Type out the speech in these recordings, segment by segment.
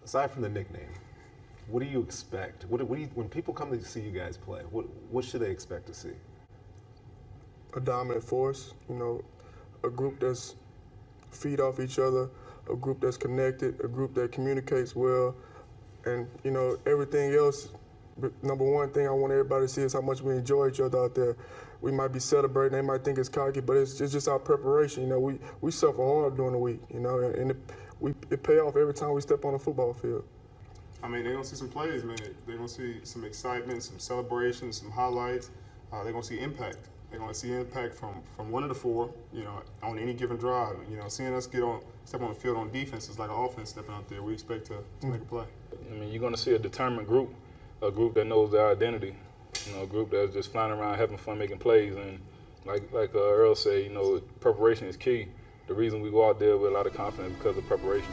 aside from the nickname, what do you expect? What do you, when people come to see you guys play, what should they expect to see? A dominant force, a group that's feed off each other, a group that's connected, a group that communicates well, and everything else. But number one thing I want everybody to see is how much we enjoy each other out there. We might be celebrating, they might think it's cocky, but it's just our preparation. We suffer hard during the week, and it pay off every time we step on a football field. I mean, they're going to see some plays, man. They're going to see some excitement, some celebrations, some highlights. They're going to see impact. They're going to see impact from 1 to 4, on any given drive. Seeing us step on the field on defense is like an offense stepping out there. We expect to make a play. I mean, you're going to see a determined group, a group that knows their identity, a group that's just flying around having fun making plays. And like Earl said, preparation is key. The reason we go out there with a lot of confidence because of preparation.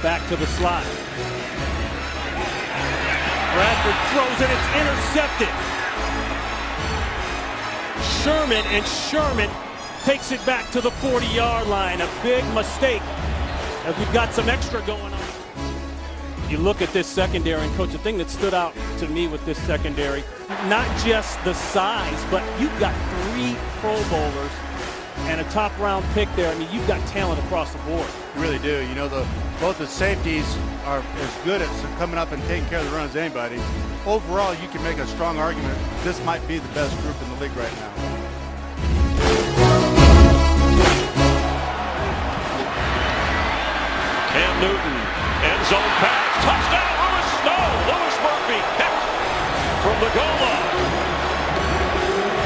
Back to the slot. Bradford throws and it's intercepted. Sherman takes it back to the 40-yard line. A big mistake as we've got some extra going on. You look at this secondary, and Coach, the thing that stood out to me with this secondary, not just the size, but you've got 3 Pro Bowlers and a top-round pick there. I mean, you've got talent across the board. You really do. Both the safeties are as good at coming up and taking care of the run as anybody. Overall, you can make a strong argument this might be the best group in the league right now. Cam Newton, end zone pass, touchdown, Lewis Murphy, picked from the goal line.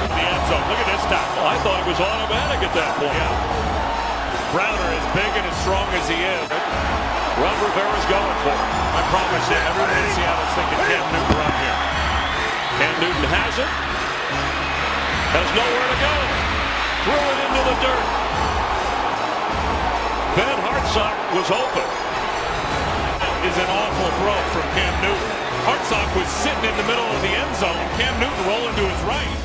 The end zone, look at this tackle. I thought it was automatic at that point. Yeah. Browner, as big and as strong as he is, Ron Rivera's going for it. I promise you, everyone in Seattle's thinking Cam Newton run here. Cam Newton has it. Has nowhere to go. Threw it into the dirt. Ben Hartsock was open. Is an awful throw from Cam Newton. Hartsock was sitting in the middle of the end zone. Cam Newton rolling to his right.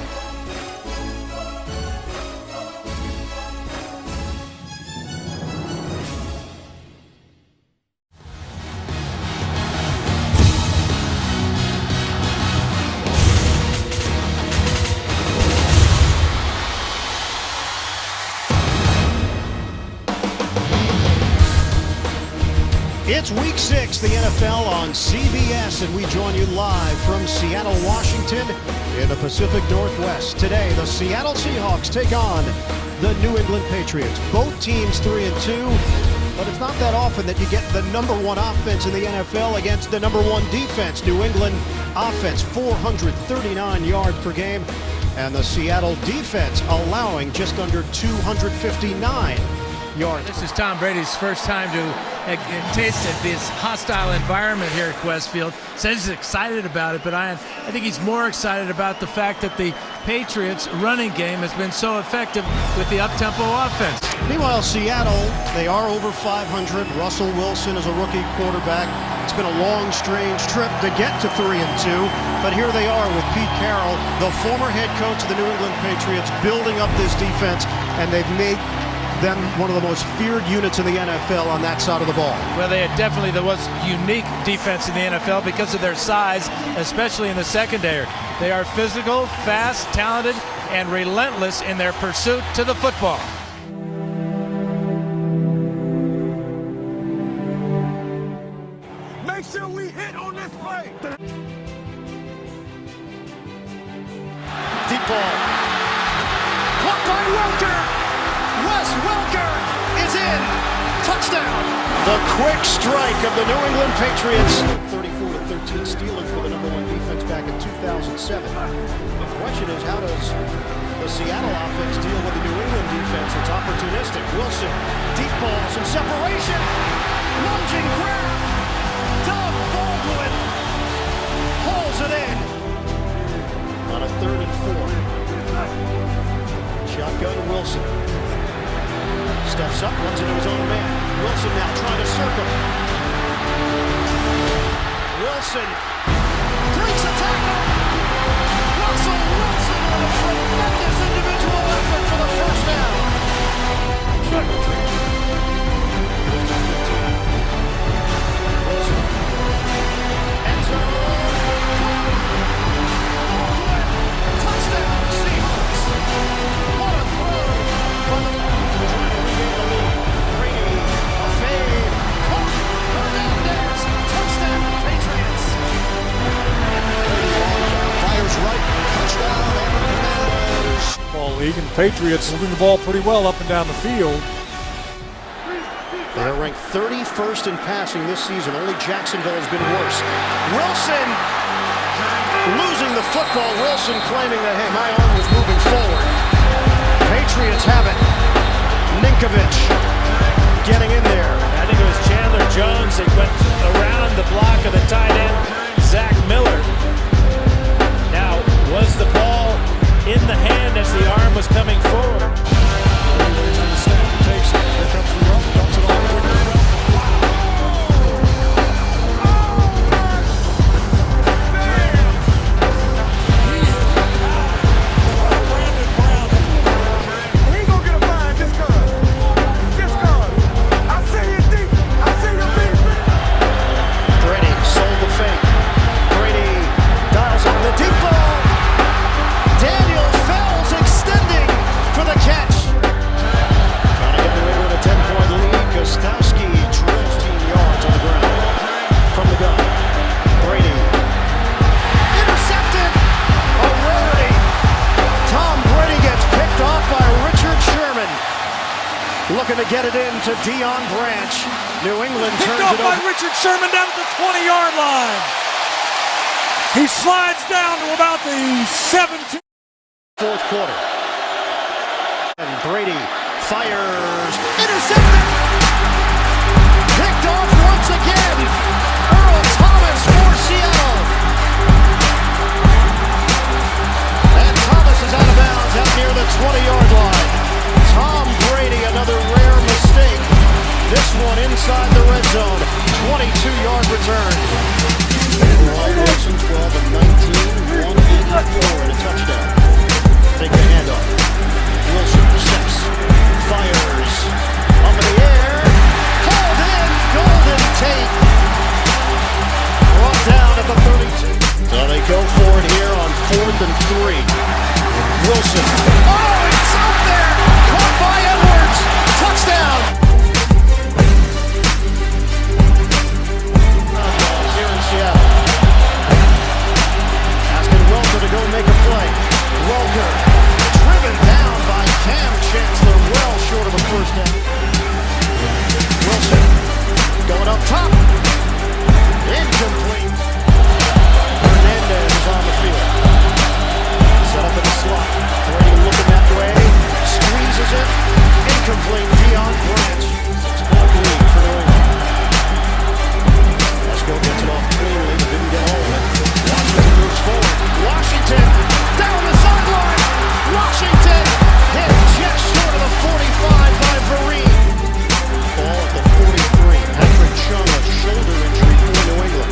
It's Week 6, the NFL on CBS, and we join you live from Seattle, Washington, in the Pacific Northwest. Today, the Seattle Seahawks take on the New England Patriots. Both teams 3-2, but it's not that often that you get the #1 offense in the NFL against the #1 defense. New England offense, 439 yards per game, and the Seattle defense allowing just under 259 yards. This is Tom Brady's first time to taste this hostile environment here at Westfield. Says he's excited about it, but I think he's more excited about the fact that the Patriots' running game has been so effective with the up-tempo offense. Meanwhile, Seattle, they are over 500. Russell Wilson is a rookie quarterback. It's been a long, strange trip to get to 3-2, but here they are with Pete Carroll, the former head coach of the New England Patriots, building up this defense, and they've made them one of the most feared units in the NFL on that side of the ball. Well, they are definitely the most unique defense in the NFL because of their size, especially in the secondary. They are physical, fast, talented, and relentless in their pursuit to the football. Make sure we hit on this play. Deep ball. Caught by Welker. Wes Welker is in. Touchdown. The quick strike of the New England Patriots. 34-13 Steelers for the #1 defense back in 2007. The question is, how does the Seattle offense deal with the New England defense that's opportunistic? Wilson, deep ball, some separation. Lunging grab. Doug Baldwin hauls it in. On a 3rd and 4. Shotgun Wilson. Steps up, runs into his own man. Wilson now trying to circle. Wilson breaks a tackle. Russell Wilson with a tremendous individual effort for the first down. Wilson. End zone. Touchdown, Seahawks. What a throw. Trying to regain the lead. Brady, a fade. Caught. Hernandez. Touchdown, Patriots. Fires right. Touchdown, Hernandez. Ball league, and Patriots moving the ball pretty well up and down the field. They're ranked 31st in passing this season. Only Jacksonville has been worse. Wilson losing the football. Wilson claiming that, hey, my arm was moving forward. Patriots have it. Ninkovich getting in there. I think it was Chandler Jones that went around the block of the tight end, Zach Miller. Now, was the ball in the hand as the arm was coming forward? Looking to get it into Deion Branch. New England turns it over. By Richard Sherman down at the 20-yard line. He slides down to about the 17. Fourth quarter. And Brady fires. Intercepted. Picked off once again. Earl Thomas for Seattle. And Thomas is out of bounds out near the 20-yard line. Tom Brady, another rare mistake. This one inside the red zone. 22-yard return. Wilson, 12 of 19, 184 and a touchdown. Take the handoff. Wilson steps, fires, up in the air, called in, Golden Tate. Brought down at the 32. So they go for it here on 4th and 3. Wilson. Oh, it's up there! Caught by Edwards. Touchdown. Here in Seattle. Asking Welker to go make a play. Welker driven down by Cam Chancellor, well short of a first down. Wilson going up top. Incomplete. Hernandez is on the field. Set up in the slot. Brady looking that way. Squeezes it. Incomplete. Deion Branch. 6-point lead for New England. Esco gets it off cleanly, but didn't get all of it. Washington moves forward. Washington down the sideline. Washington hit just short of the 45 by Vereen. Ball at the 43. Patrick Chung, a shoulder injury for New England.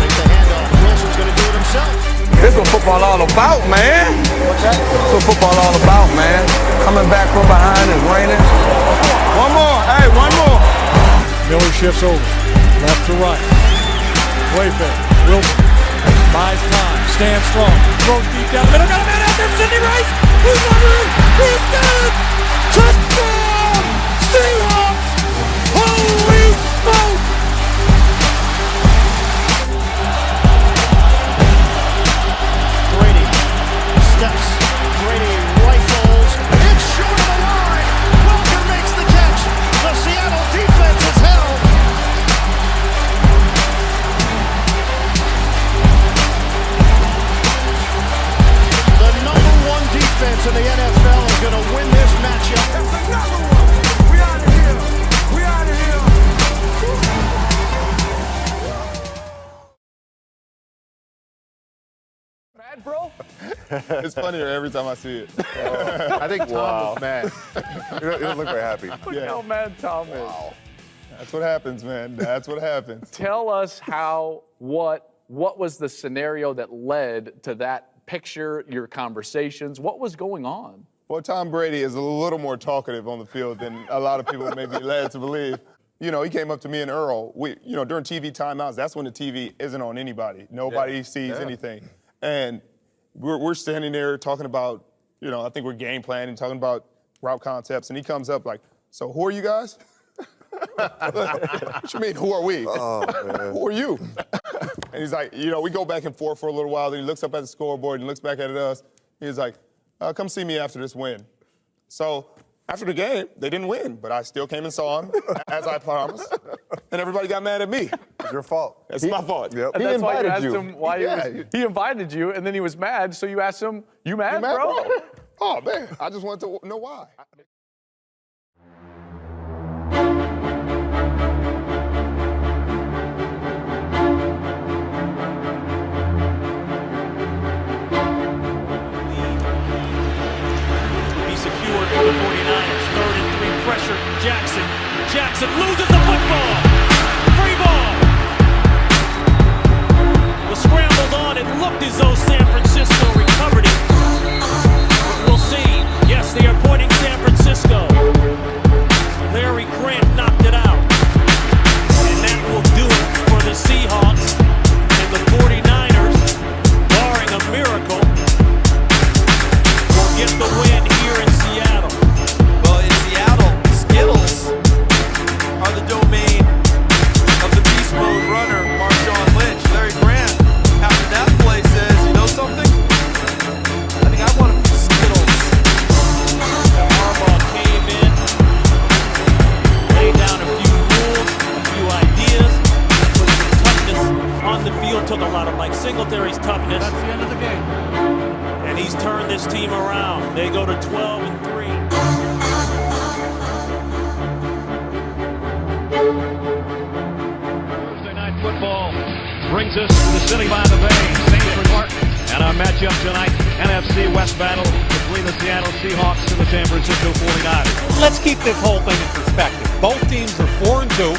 Take the handoff. Wilson's going to do it himself. This is what football all about, man. What's that? That's what football all about, man. Coming back from behind is raining. One more. Hey, one more. Miller shifts over, left to right. Way fake. Wilson buys time, stands strong, throws deep down the middle. Got a man out there, Sidney Rice. He's under it. He's good. Touchdown, Seahawks. Holy smoke. Brady steps. Brady rifles. It's short of the line. Welker makes the catch. The Seattle defense is held. The #1 defense in the NFL is going to win this matchup. That's another one. We out of here. We out of here. Mad, bro? It's funnier every time I see it. I think Tom was mad. He doesn't look very happy. Look how mad Tom is. That's what happens, man. That's what happens. Tell us what was the scenario that led to that picture, your conversations? What was going on? Well, Tom Brady is a little more talkative on the field than a lot of people may be led to believe. You know, he came up to me and Earl. During TV timeouts, that's when the TV isn't on anybody. Nobody sees anything. And we're standing there talking about, I think we're game planning, talking about route concepts. And he comes up like, so who are you guys? What you mean, who are we? Oh, man. Who are you? And he's like, we go back and forth for a little while. Then he looks up at the scoreboard and looks back at us. He's like, come see me after this win. So after the game, they didn't win, but I still came and saw him, as I promised. And everybody got mad at me. It's your fault. It's my fault. Yep. And that's why you asked him why he invited you, and then he was mad, so you asked him, you mad, bro? Oh, man, I just wanted to know why. Secured for the 49ers. 3rd and 3 pressure. Jackson loses the football. Free ball. Was scrambled on. It looked as though San Francisco recovered it. But we'll see. Yes, they are pointing San Francisco. Larry Grant knocked it out. And that will do it for the Seahawks and the 49ers, barring a miracle, will get the win here in Seattle. Well, in Seattle, Skittles are the domain of the beast mode runner, Marshawn Lynch. Larry Grant, after that play, says, you know something? I think I want a few Skittles. And Harbaugh came in, laid down a few rules, a few ideas, put some toughness on the field, took a lot of Mike Singletary's toughness. That's the end of the game. And he's turned this team around. They go to 12 and 3. Thursday Night Football brings us to the city by the bay, St. Martin. And our matchup tonight, NFC West battle between the Seattle Seahawks and the San Francisco 49ers. Let's keep this whole thing in perspective. Both teams are 4-2.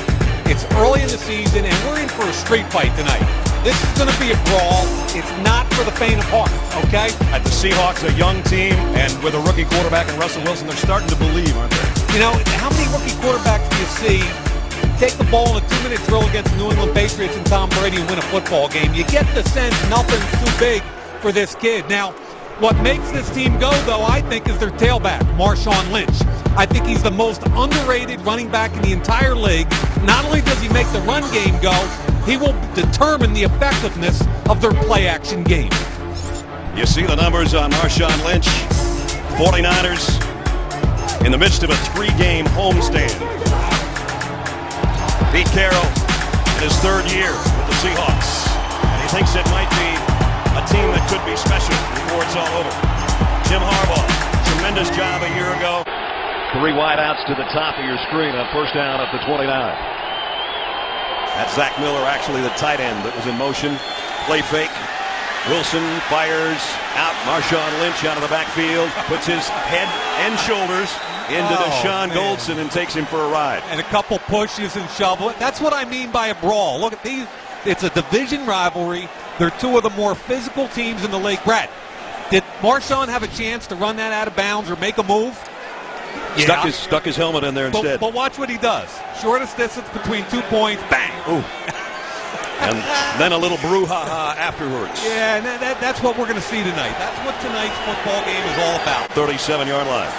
It's early in the season, and we're in for a street fight tonight. This is going to be a brawl. It's not for the faint of heart, okay? At the Seahawks, a young team, and with a rookie quarterback in Russell Wilson, they're starting to believe, aren't they? You know, how many rookie quarterbacks do you see take the ball in a 2-minute drill against the New England Patriots and Tom Brady and win a football game? You get the sense nothing's too big for this kid. Now, what makes this team go, though, I think, is their tailback, Marshawn Lynch. I think he's the most underrated running back in the entire league. Not only does he make the run game go, he will determine the effectiveness of their play-action game. You see the numbers on Marshawn Lynch. 49ers in the midst of a 3-game homestand. Pete Carroll in his 3rd year with the Seahawks. And he thinks it might be a team that could be special before it's all over. Jim Harbaugh, tremendous job a year ago. 3 wideouts to the top of your screen on 1st down at the 29. That's Zach Miller, actually the tight end that was in motion. Play fake. Wilson fires out. Marshawn Lynch out of the backfield. Puts his head and shoulders into Deshaun Goldson and takes him for a ride. And a couple pushes and shovel. That's what I mean by a brawl. Look at these. It's a division rivalry. They're 2 of the more physical teams in the league. Brett, did Marshawn have a chance to run that out of bounds or make a move? Yeah. Stuck his helmet in there instead. But watch what he does. Shortest distance between 2 points, bang. Ooh. And then a little brouhaha afterwards. Yeah, and that's what we're going to see tonight. That's what tonight's football game is all about. 37-yard line.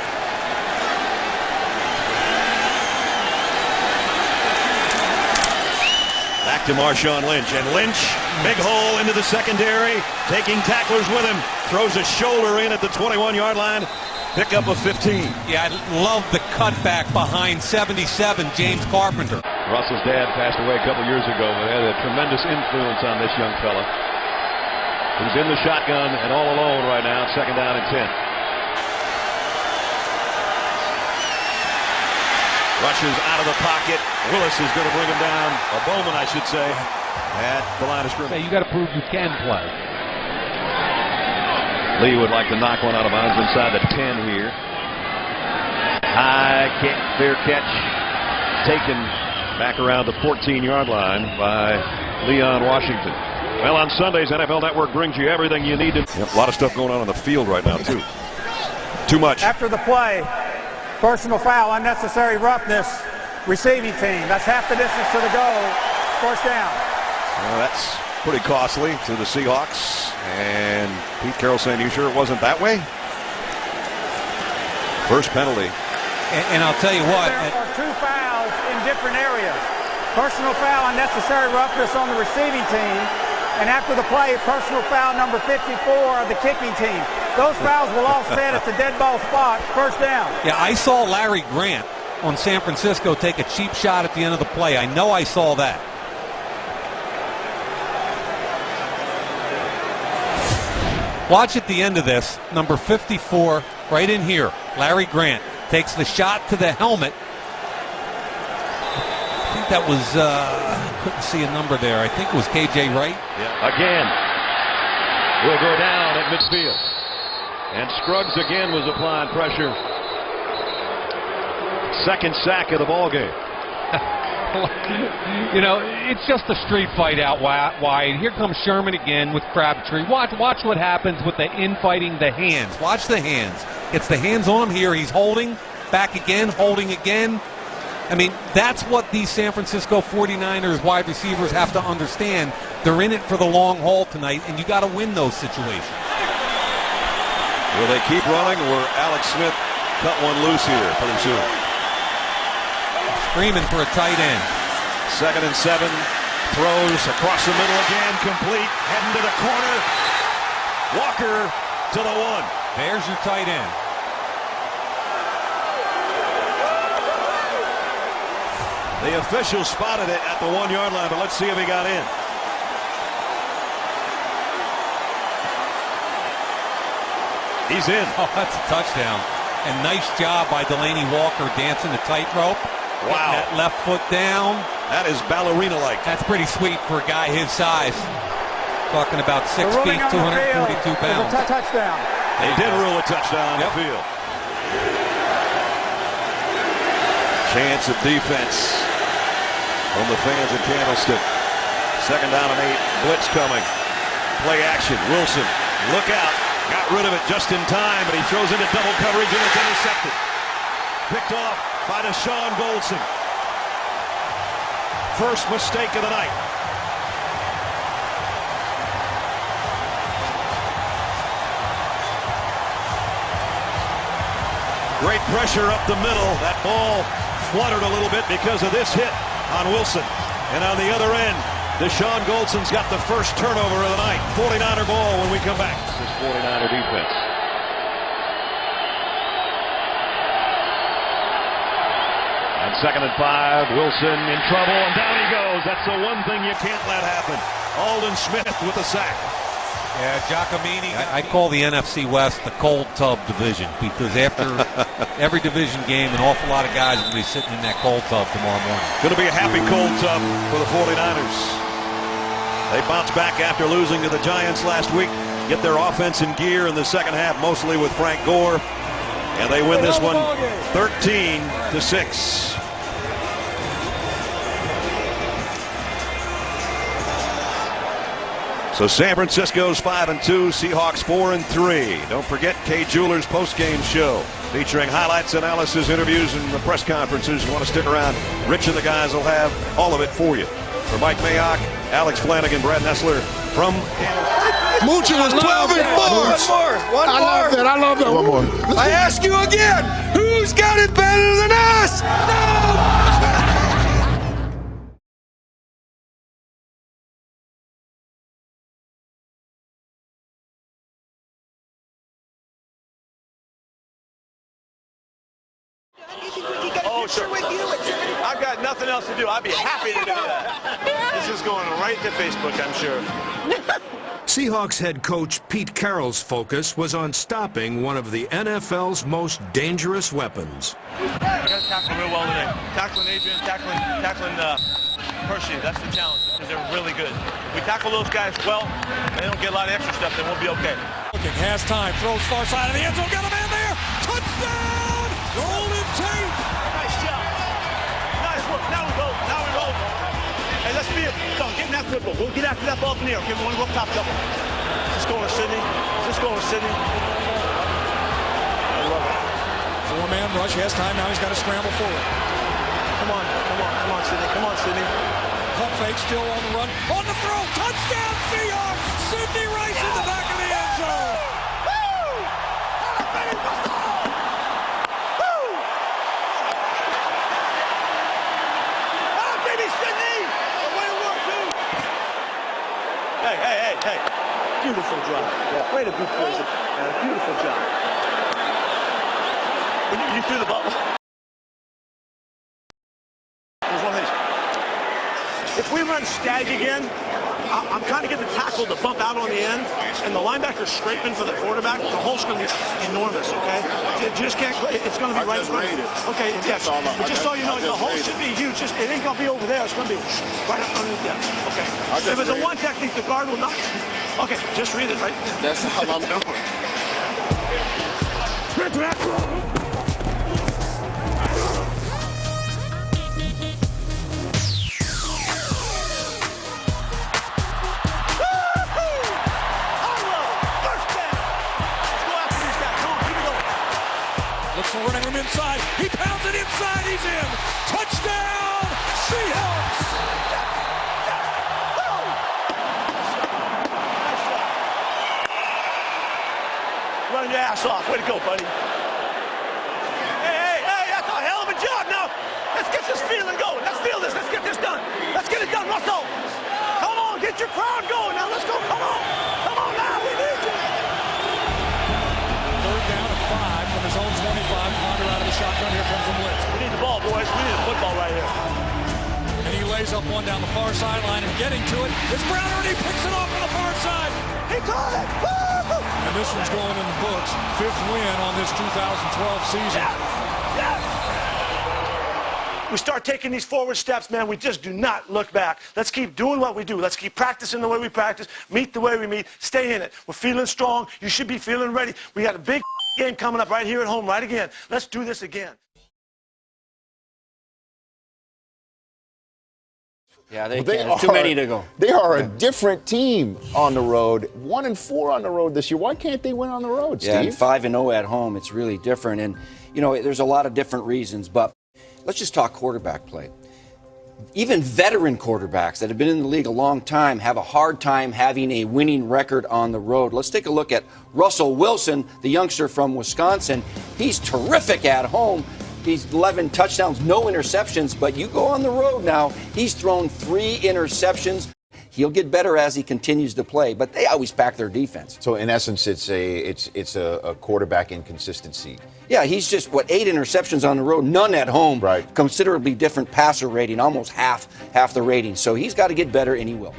Back to Marshawn Lynch. And Lynch, big hole into the secondary, taking tacklers with him. Throws a shoulder in at the 21-yard line. Pickup of 15. Yeah, I love the cutback behind 77, James Carpenter. Russell's dad passed away a couple years ago, but had a tremendous influence on this young fella. He's in the shotgun and all alone right now. Second down and 10. Rushes out of the pocket. Willis is going to bring him down. Or Bowman, I should say, at the line of scrimmage. You got to prove you can play. Lee would like to knock one out of bounds inside the 10 here. High kick, fair catch, taken back around the 14-yard line by Leon Washington. Well, on Sundays, NFL Network brings you everything you need to. A lot of stuff going on the field right now, too. Too much. After the play, personal foul, unnecessary roughness, receiving team. That's half the distance to the goal. First down. Well, that's pretty costly to the Seahawks. And Pete Carroll saying, "You sure it wasn't that way?" First penalty. And I'll tell you what. There are 2 fouls in different areas. Personal foul, unnecessary roughness on the receiving team. And after the play, personal foul number 54 of the kicking team. Those fouls will offset at the dead ball spot. First down. Yeah, I saw Larry Grant on San Francisco take a cheap shot at the end of the play. I know I saw that. Watch at the end of this, number 54, right in here. Larry Grant takes the shot to the helmet. I think that was, couldn't see a number there. I think it was KJ Wright. Yeah. Again, will go down at midfield. And Scruggs again was applying pressure. Second sack of the ball game. You know, it's just a street fight out wide. Here comes Sherman again with Crabtree. Watch what happens with the infighting, the hands. Watch the hands. It's the hands on him here. He's holding, back again, holding again. I mean, that's what these San Francisco 49ers wide receivers have to understand. They're in it for the long haul tonight, and you got to win those situations. Will they keep running, or will Alex Smith cut one loose here pretty soon? Screaming for a tight end. 2nd and 7. Throws across the middle again. Complete. Heading to the corner. Walker to the 1. There's your tight end. The official spotted it at the 1-yard line, but let's see if he got in. He's in. Oh, that's a touchdown. And nice job by Delaney Walker dancing the tightrope. Wow. That left foot down. That is ballerina-like. That's pretty sweet for a guy his size. Talking about 6 feet, 242 pounds. It's a touchdown. They did rule a touchdown on the field. Chance of defense from the fans in Candlestick. 2nd down and 8. Blitz coming. Play action. Wilson. Look out. Got rid of it just in time, but he throws into double coverage and it's intercepted. Picked off by Deshaun Goldson. First mistake of the night. Great pressure up the middle. That ball fluttered a little bit because of this hit on Wilson. And on the other end, Deshaun Goldson's got the first turnover of the night. 49er ball when we come back. This is 49er defense. On 2nd and 5, Wilson in trouble, and down he goes. That's the one thing you can't let happen. Alden Smith with the sack. Yeah, Giacomini. I call the NFC West the cold tub division because after every division game, an awful lot of guys will be sitting in that cold tub tomorrow morning. Going to be a happy cold tub for the 49ers. They bounce back after losing to the Giants last week. Get their offense in gear in the second half, mostly with Frank Gore. And they win this one 13-6. So San Francisco's 5-2, Seahawks 4-3. Don't forget Kay Jewelers postgame show. featuring highlights, analysis, interviews, and the press conferences. You want to stick around, Rich and the guys will have all of it for you. For Mike Mayock, Alex Flanagan, Brad Nessler from Moochie was 12 and 4. One more. I love that. One more. I ask you again, who's got it better than us? No! Oh, sure. I've got nothing else to do. I'd be happy to do that. This is going right to Facebook, I'm sure. Seahawks head coach Pete Carroll's focus was on stopping one of the NFL's most dangerous weapons. We got to tackle real well today. Tackling Adrian, tackling Hershey. That's the challenge because they're really good. If we tackle those guys well, and they don't get a lot of extra stuff, then we'll be okay. Looking, has time, throws far side of the end zone, got a man there. Touchdown! Golden Tate! Nice job. Nice work. Now we roll. Hey, let's be it. Get in that football. We'll get after that ball in the air. Okay, we want to go top double. Just going to Sydney. Just going to Sydney. I love it. Four-man rush, has time, now he's got to scramble forward. Come on, Sydney. Come on, Sydney. Pump fake, still on the run. On the throw, touchdown Seahawks! Sidney Rice in the back of the end zone. Hey. Beautiful job. Yeah. Way to be crazy. Beautiful job. You threw the ball. There's one thing. If we run stag again, I'm trying to get the tackle to bump out on the end, and the linebacker's scraping for the quarterback. The hole's going to be enormous, okay? You just can't, it's going to be right in front of you. Okay, yes. But just so you know, the hole should be huge. It ain't going to be over there. It's going to be right up underneath there. Okay. If it's a one technique, the guard will not. Okay, just read it right. That's all I'm doing. Looks for running room inside. He pounds it inside. He's in. Touchdown, Seahawks! Running your ass off. Way to go, buddy. Hey, that's a hell of a job. Now, let's get this feeling going. Let's feel this. Let's get this done. Let's get it done, Russell. Come on, get your crowd going. Now, let's go. Come on. Come on now. We need you. Third down and 5 from his own 25. Ponder out of the shotgun. Here comes the blitz. We need the ball, boys. We need the football right here. And he lays up one down the far sideline and getting to it. It's Browner and he picks it off on the far side. He caught it. Woo! And this one's going in the books. 5th win on this 2012 season. Yes. We start taking these forward steps, man. We just do not look back. Let's keep doing what we do. Let's keep practicing the way we practice, meet the way we meet, stay in it. We're feeling strong. You should be feeling ready. We got a big game coming up right here at home, right again. Let's do this again. Yeah, there's too many to go. They are a different team on the road. 1-4 on the road this year. Why can't they win on the road, Steve? Yeah, and 5-0 at home. It's really different. And, you know, there's a lot of different reasons. But let's just talk quarterback play. Even veteran quarterbacks that have been in the league a long time have a hard time having a winning record on the road. Let's take a look at Russell Wilson, the youngster from Wisconsin. He's terrific at home. He's 11 touchdowns, no interceptions, but you go on the road now, he's thrown 3 interceptions. He'll get better as he continues to play, but they always pack their defense. So in essence, it's a quarterback inconsistency. Yeah, he's just, 8 interceptions on the road, none at home. Right. Considerably different passer rating, almost half the rating. So he's got to get better, and he will.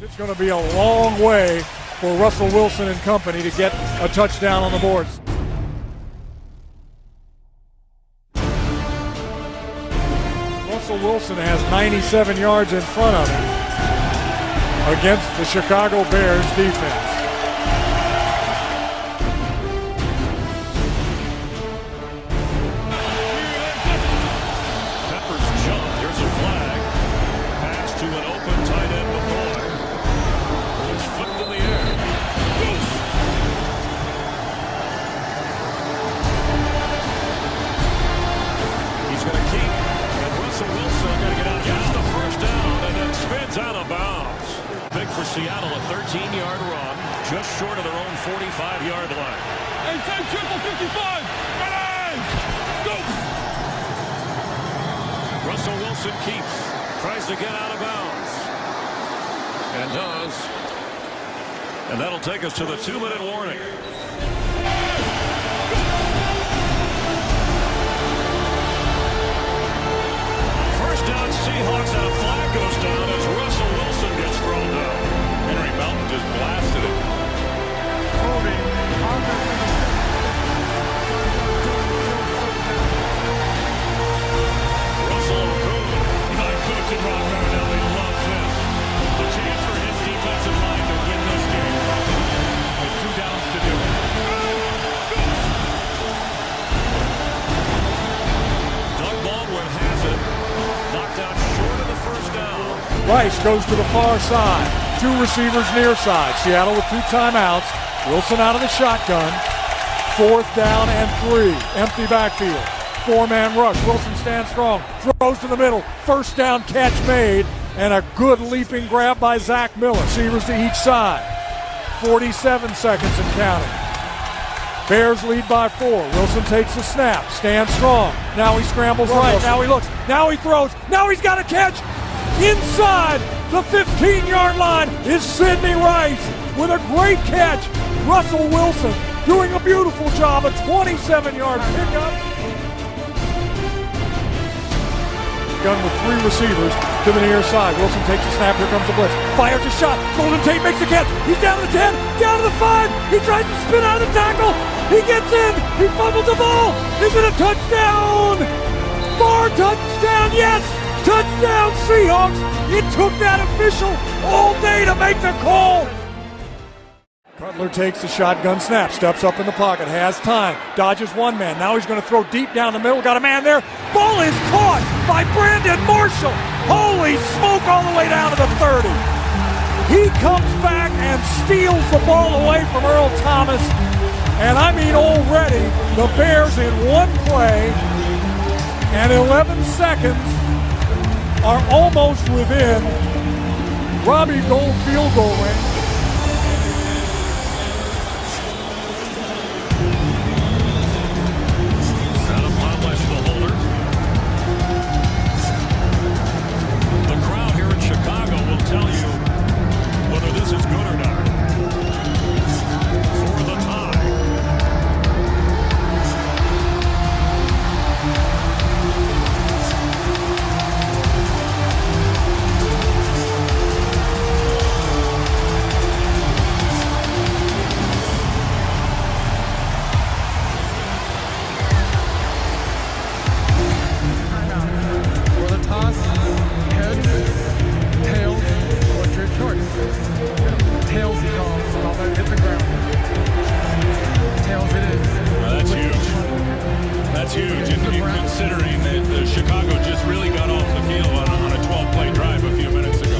It's going to be a long way for Russell Wilson and company to get a touchdown on the boards. Russell Wilson has 97 yards in front of him against the Chicago Bears defense. Peppers jump. There's a flag. Pass to an open tight end before. It's flipped in the air. Goose. Seattle a 13-yard run, just short of their own 45-yard line. Hey, send triple 55. Ready! Go! Russell Wilson keeps, tries to get out of bounds, and does. And that'll take us to the 2-minute warning. First down, Seahawks, and a flag goes down as Russell Wilson gets thrown down. Henry Mountain just blasted it. Russell Okung, behind coach and Ron Marinelli, loves this. The chance for his defensive line to win this game. With 2 downs to do it. Doug Baldwin has it. Knocked out short of the first down. Rice goes to the far side. 2 receivers near side. Seattle with 2 timeouts. Wilson out of the shotgun. 4th down and 3. Empty backfield. 4-man rush. Wilson stands strong. Throws to the middle. First down catch made. And a good leaping grab by Zach Miller. Receivers to each side. 47 seconds and counting. Bears lead by 4. Wilson takes the snap. Stands strong. Now he scrambles right. Now he looks. Now he throws. Now he's got a catch. Inside the 15-yard line is Sidney Rice with a great catch. Russell Wilson doing a beautiful job. A 27-yard pickup. Gun with 3 receivers to the near side. Wilson takes the snap. Here comes the blitz. Fires a shot. Golden Tate makes the catch. He's down to the 10. Down to the 5. He tries to spin out of the tackle. He gets in. He fumbles the ball. Is it a touchdown? Far touchdown. Yes. Touchdown Seahawks. It took that official all day to make the call. Cutler takes the shotgun snap, steps up in the pocket, has time, dodges 1 man. Now he's going to throw deep down the middle. Got a man there. Ball is caught by Brandon Marshall. Holy smoke, all the way down to the 30. He comes back and steals the ball away from Earl Thomas. And I mean already, the Bears in 1 play and 11 seconds are almost within Robbie Gould field goal range. Tell you whether this is good or not. For the tie. For the toss, heads, tails, what's your choice? Tails he calls, ball that hit the ground. Tails it is. That's huge. That's huge, and considering that Chicago just really got off the field on a 12-play drive a few minutes ago.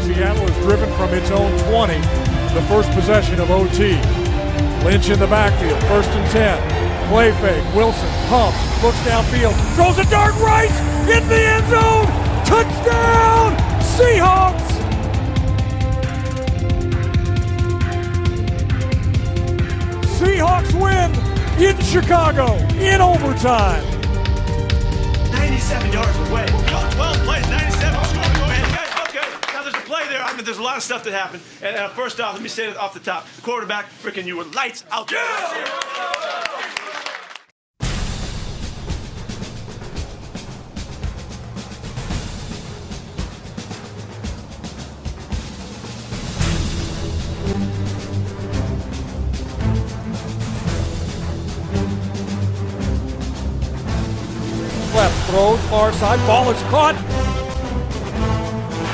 Seattle is driven from its own 20, the first possession of OT. Lynch in the backfield, 1st and 10. Play fake, Wilson pumps, looks downfield, throws a dart. Rice in the end zone. Touchdown, Seahawks! Seahawks win in Chicago in overtime. 97 yards away. 12 plays, 97. Okay, now there's a play there. I mean, there's a lot of stuff that happened. And first off, let me say it off the top. The quarterback, freaking, you were lights out. Left, throws, far side, ball is caught.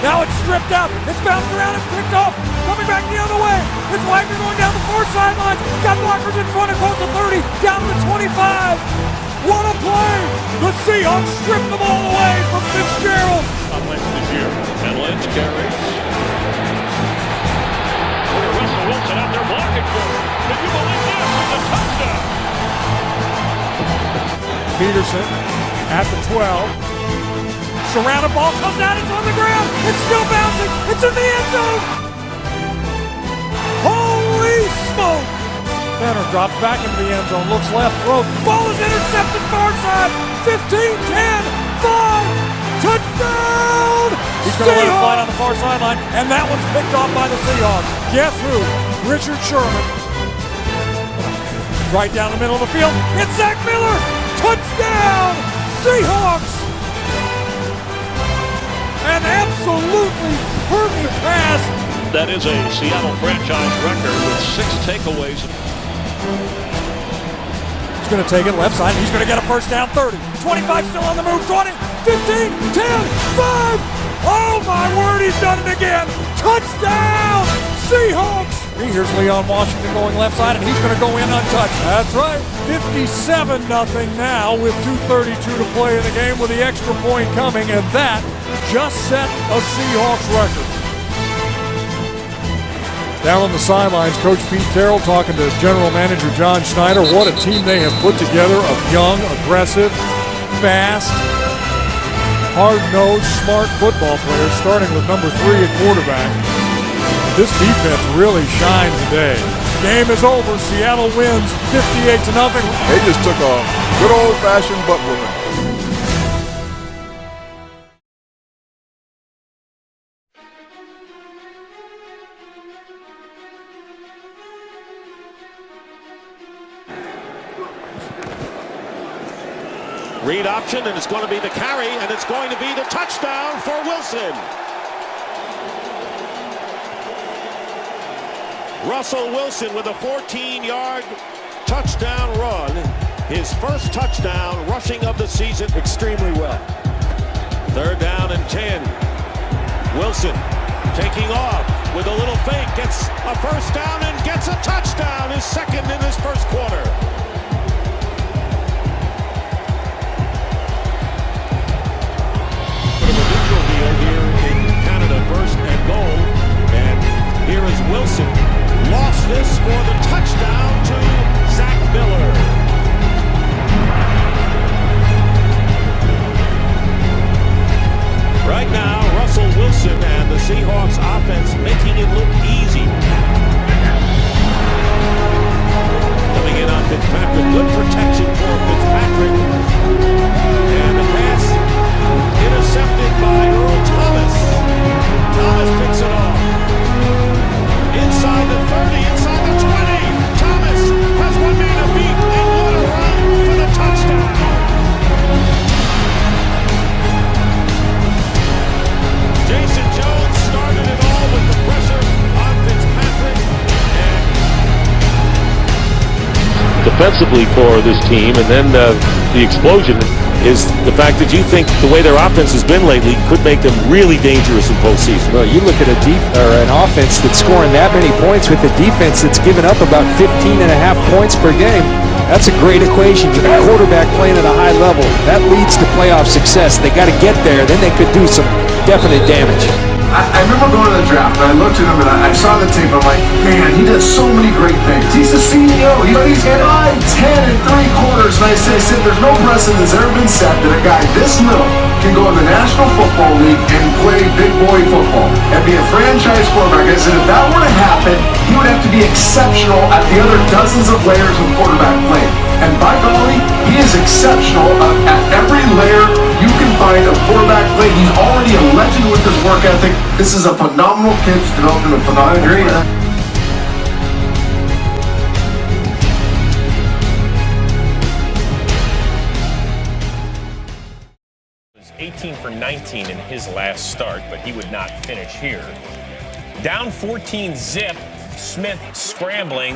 Now it's stripped out. It's bounced around and picked off. Coming back the other way. It's Wagner going down the 4 sidelines. Got blockers in front across the 30, down to the 25. What a play! The Seahawks strip the ball away from Fitzgerald. On Lynch this year. And Lynch carries. Russell Wilson out there blocking for him. Can you believe this? It's a touchdown. Peterson at the 12. surrounded, ball comes out, it's on the ground, it's still bouncing, it's in the end zone. Holy smoke! Benner drops back into the end zone, looks left, throws, ball is intercepted far side, 15, 10, 5, touchdown! He's going to let it fly on the far sideline, and that one's picked off by the Seahawks. Guess who? Richard Sherman. Right down the middle of the field, it's Zach Miller! Touchdown! Seahawks! An absolutely perfect pass. That is a Seattle franchise record with 6 takeaways. He's going to take it left side. He's going to get a first down. 30, 25 still on the move. 20, 15, 10, 5. Oh my word, he's done it again. Touchdown, Seahawks. Here's Leon Washington going left side, and he's going to go in untouched. That's right. 57-0 now with 2:32 to play in the game with the extra point coming, and that just set a Seahawks record. Down on the sidelines, Coach Pete Carroll talking to General Manager John Schneider. What a team they have put together of young, aggressive, fast, hard-nosed, smart football players, starting with number 3 at quarterback. This defense really shined today. Game is over. Seattle wins 58-0. They just took a good old-fashioned butt whooping. Read option, and it's going to be the carry, and it's going to be the touchdown for Wilson. Russell Wilson with a 14-yard touchdown run. His first touchdown rushing of the season extremely well. 3rd down and 10. Wilson taking off with a little fake, gets a first down and gets a touchdown, his second in his first quarter. Here in Canada, 1st and goal, and here is Wilson. Lost this for the touchdown to Zach Miller. Right now, Russell Wilson and the Seahawks offense making it look easy. Coming in on Fitzpatrick, good protection for Fitzpatrick. And the pass intercepted by Earl Thomas. Thomas picks it off. Inside the 30, inside the 20. Thomas has one man to beat, and what a run for the touchdown. Jason Jones started it all with the pressure on Fitzpatrick. Defensively for this team, and then the explosion is the fact that you think the way their offense has been lately could make them really dangerous in postseason. Well, you look at an offense that's scoring that many points with a defense that's given up about 15.5 points per game. That's a great equation. You got a quarterback playing at a high level. That leads to playoff success. They got to get there. Then they could do some definite damage. I remember going to the draft, and I looked at him, and I saw the tape. I'm like, man, he does so many great things. He's the CEO. He's had 5, 10, and 3 quarters. And I said, there's no precedent that's ever been set that a guy this little can go in the National Football League and play big boy football and be a franchise quarterback. I said, if that were to happen, he would have to be exceptional at the other dozens of layers of quarterback play. And by golly, he is exceptional at every layer you can find of quarterback play. He's already a legend with his work ethic. This is a phenomenal kid developing a phenomenal player. 18 for 19 in his last start, but he would not finish here. Down 14 zip, Smith scrambling,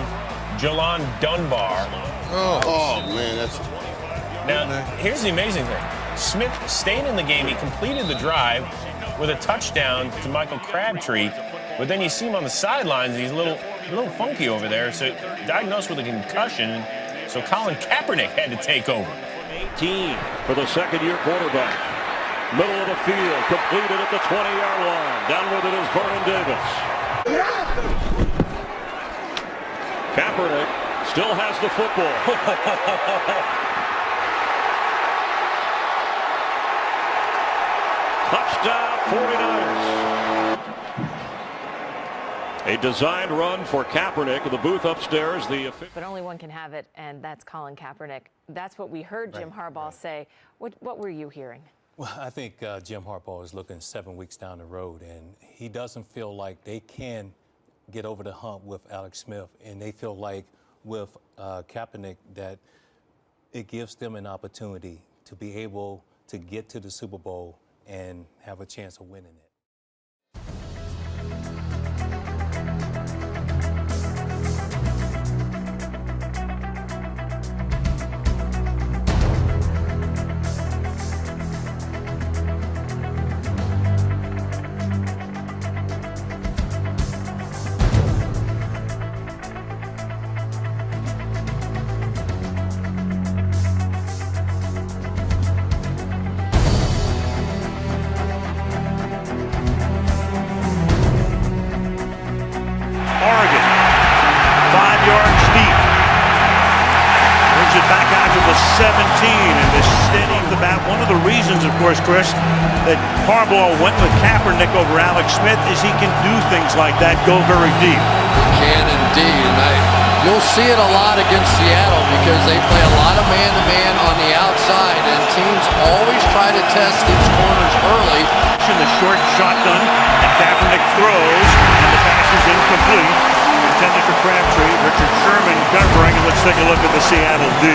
Jalan Dunbar. Oh man, that's... Now, here's the amazing thing. Smith stayed in the game. He completed the drive with a touchdown to Michael Crabtree, but then you see him on the sidelines, and he's a little funky over there, so diagnosed with a concussion, so Colin Kaepernick had to take over. 18 for the second-year quarterback. Middle of the field, completed at the 20-yard line. Down with it is Vernon Davis. Kaepernick still has the football. Touchdown 49ers. A designed run for Kaepernick. The booth upstairs. But only one can have it, and that's Colin Kaepernick. That's what we heard Jim Harbaugh say. What were you hearing? Well, I think Jim Harbaugh is looking 7 weeks down the road, and he doesn't feel like they can get over the hump with Alex Smith, and they feel like with Kaepernick that it gives them an opportunity to be able to get to the Super Bowl and have a chance of winning it. Oregon, 5 yards deep. Brings it back out to the 17 and is steadying the bat. One of the reasons, of course, Chris, that Harbaugh went with Kaepernick over Alex Smith is he can do things like that, go very deep. He can indeed, and you'll see it a lot against Seattle because they play a lot of man-to-man on the outside, and teams always try to test these corners early. In the short shotgun, and Kaepernick throws, and the pass is incomplete. Intended for Crabtree. Richard Sherman covering, and let's take a look at the Seattle D.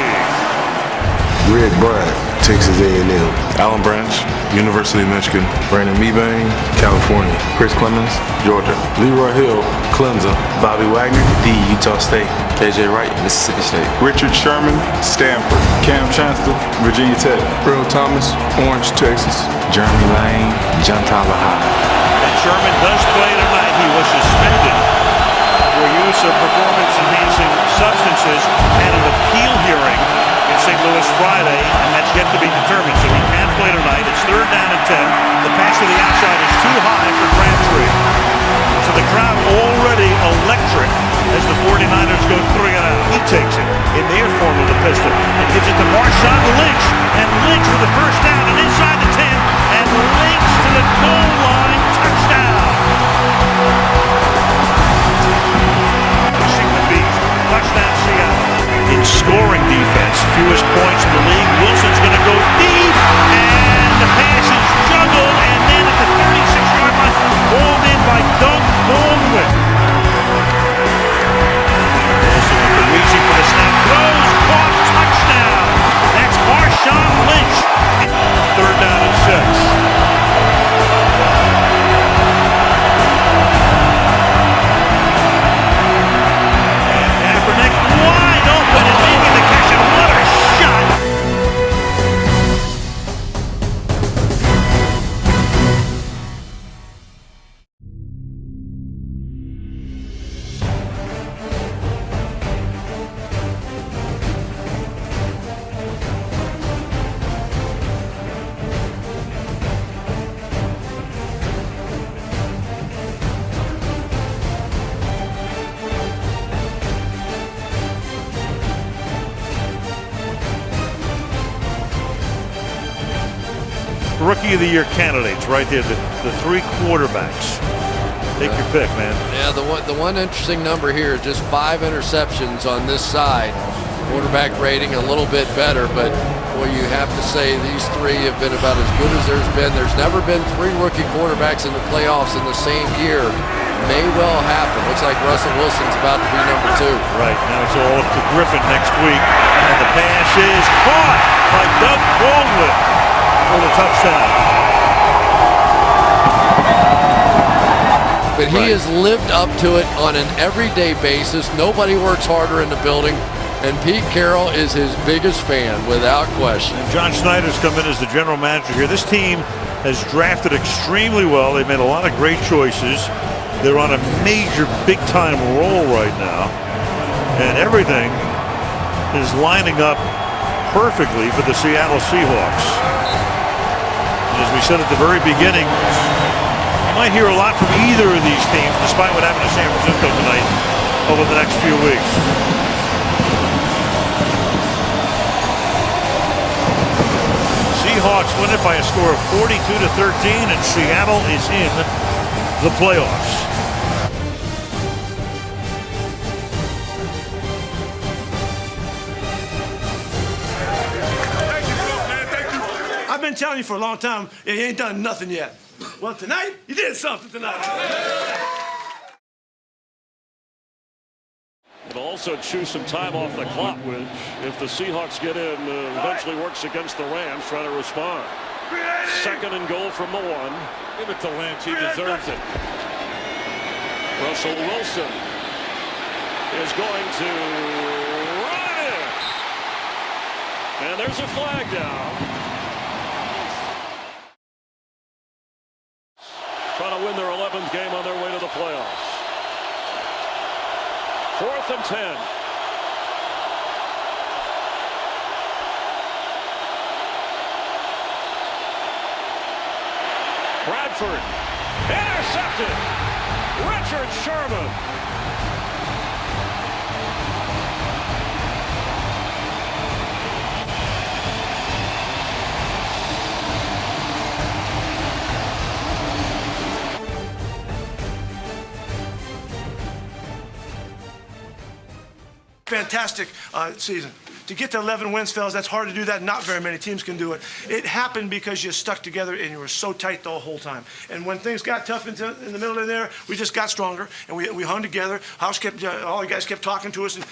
Red Bryant, Texas A&M. Alan Branch, University of Michigan. Brandon Mebane, California. Chris Clemens, Georgia. Leroy Hill, Clemson. Bobby Wagner, D, Utah State. KJ Wright, Mississippi State. Richard Sherman, Stanford. Cam Chancellor, Virginia Tech. Earl Thomas, Orange, Texas. Jeremy Lane, John Tyler High. And Sherman does play tonight. He was suspended for use of performance-enhancing substances and an appeal hearing in St. Louis Friday, and that's yet to be determined. So he can play tonight. It's 3rd down and 10. The pass to the outside is too high for Crabtree. So the crowd already electric as the 49ers go 3 and out. He takes it in their form of the pistol and gives it to Marshawn Lynch. And Lynch with the first down and inside the 10. And Lynch to the goal line. Touchdown. Touchdown Seattle. In scoring defense, fewest points in the league. Wilson's going to go deep, and the pass is juggled, and then at the 36-yard line, hauled in by Doug Baldwin. Wilson with the reaching for the snap, throws, caught, touchdown. That's Marshawn Lynch. 3rd down and 6. Wide open and making the catch, and what a shot! Rookie of the Year candidates right there, the 3 quarterbacks. Take your pick, man. Yeah, the one interesting number here, just 5 interceptions on this side. Quarterback rating a little bit better, but boy, you have to say these 3 have been about as good as there's been. There's never been 3 rookie quarterbacks in the playoffs in the same year. May well happen. Looks like Russell Wilson's about to be number 2. Right, now it's all up to Griffin next week. And the pass is caught by Doug Baldwin for the touchdown. But he has lived up to it on an everyday basis. Nobody works harder in the building, and Pete Carroll is his biggest fan, without question. And John Snyder's come in as the general manager here. This team has drafted extremely well. They've made a lot of great choices. They're on a major, big-time roll right now. And everything is lining up perfectly for the Seattle Seahawks. And as we said at the very beginning, you might hear a lot from either of these teams, despite what happened to San Francisco tonight, over the next few weeks. Seahawks win it by a score of 42-13, and Seattle is in the playoffs. I've been telling you for a long time, you ain't done nothing yet. Well, tonight, you did something tonight. It'll also choose some time off the clock, which, if the Seahawks get in, eventually works against the Rams trying to respond. 2nd and goal from the 1. Give it to Lynch. He deserves it. Russell Wilson is going to run it in. And there's a flag down. Trying to win their 11th game on their way to the playoffs. 4th and 10. Bradford intercepted. Richard Sherman. Fantastic season. To get to 11 wins, fellas, that's hard to do that. Not very many teams can do it. It happened because you stuck together and you were so tight the whole time. And when things got tough in the middle of there, we just got stronger and we hung together. House kept, all you guys kept talking to us and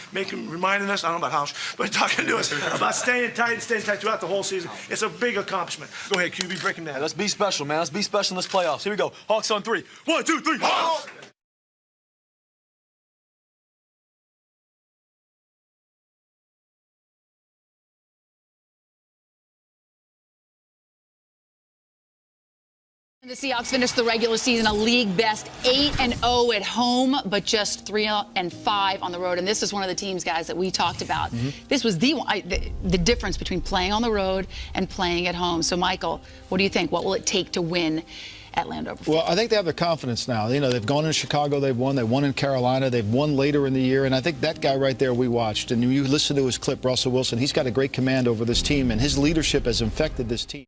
reminding us, I don't know about House, but talking to us about staying tight throughout the whole season. It's a big accomplishment. Go ahead, QB, break him down. Hey, let's be special, man. Let's be special in this playoffs. Here we go. Hawks on 3. 1, 2, 3. Hawks! The Seahawks finished the regular season a league best 8-0 at home, but just 3-5 on the road. And this is one of the teams, guys, that we talked about. This was the difference between playing on the road and playing at home. So, Michael, what do you think? What will it take to win at Landover Field? Well, I think they have the confidence now. You know, they've gone in Chicago, they've won in Carolina, they've won later in the year, and I think that guy right there we watched, and you listen to his clip, Russell Wilson, he's got a great command over this team, and his leadership has infected this team.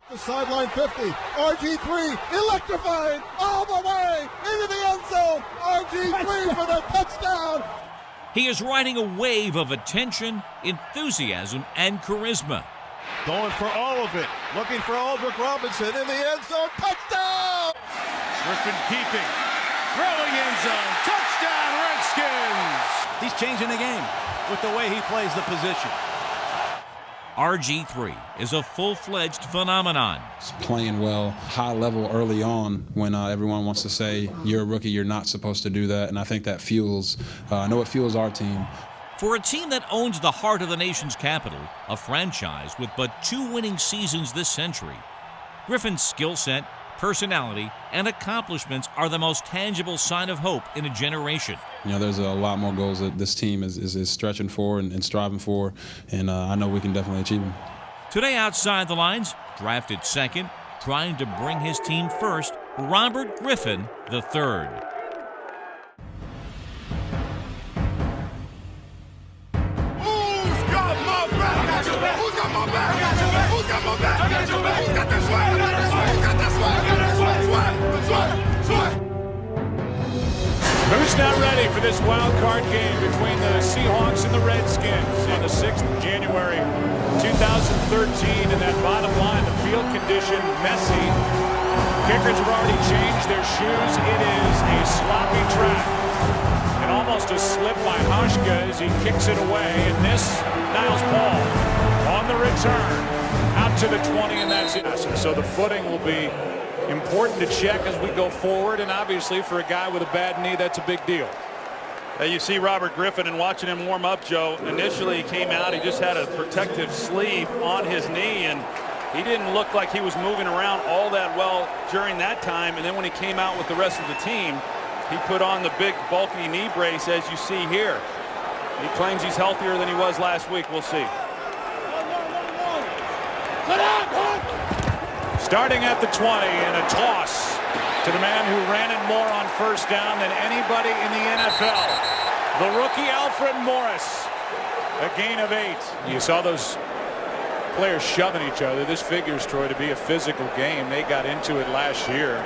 The sideline 50. RG3 electrifying all the way into the end zone. RG3 for the touchdown. He is riding a wave of attention, enthusiasm, and charisma. Going for all of it. Looking for Aldrick Robinson in the end zone. Touchdown! Griffin keeping. Throwing end zone. Touchdown, Redskins! He's changing the game with the way he plays the position. RG3 is a full-fledged phenomenon. It's playing well, high level early on when everyone wants to say, you're a rookie, you're not supposed to do that. And I think that fuels, I know it fuels our team. For a team that owns the heart of the nation's capital, a franchise with but 2 winning seasons this century, Griffin's skill set, personality, and accomplishments are the most tangible sign of hope in a generation. You know, there's a lot more goals that this team is stretching for and striving for, and I know we can definitely achieve them. Today outside the lines, drafted second, trying to bring his team first, Robert Griffin III. Who's not ready for this wild card game between the Seahawks and the Redskins on the 6th of January 2013? And that bottom line, the field condition messy. Kickers have already changed their shoes. It is a sloppy track. And almost a slip by Hauschka as he kicks it away. And this, Niles Paul on the return out to the 20, and that's it. So the footing will be important to check as we go forward, and obviously for a guy with a bad knee, that's a big deal. You see Robert Griffin, and watching him warm up, Joe, initially he came out, he just had a protective sleeve on his knee, and he didn't look like he was moving around all that well during that time. And then when he came out with the rest of the team, he put on the big bulky knee brace, as you see here. He claims he's healthier than he was last week. We'll see. Starting at the 20, and a toss to the man who ran it more on first down than anybody in the NFL. The rookie Alfred Morris, a gain of 8. You saw those players shoving each other. This figures, Troy, to be a physical game. They got into it last year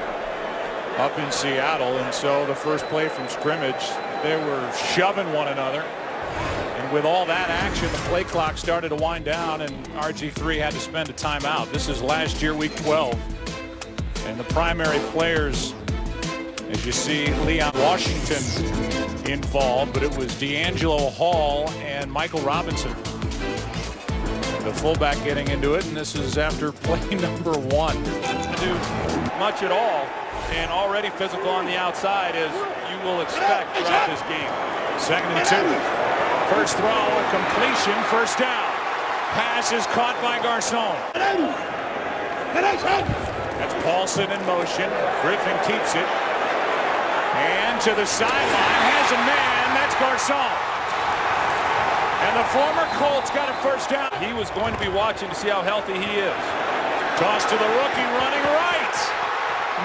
up in Seattle, and so the first play from scrimmage, they were shoving one another. And with all that action, the play clock started to wind down, and RG3 had to spend a timeout. This is last year, week 12. And the primary players, as you see, Leon Washington involved, but it was D'Angelo Hall and Michael Robinson, the fullback, getting into it. And this is after play number 1. Do much at all, and already physical on the outside, as you will expect throughout this game. 2nd and 2. First throw, a completion, first down. Pass is caught by Garcon. That's Paulson in motion. Griffin keeps it. And to the sideline, has a man, that's Garcon. And the former Colts got a first down. He was going to be watching to see how healthy he is. Toss to the rookie, running right.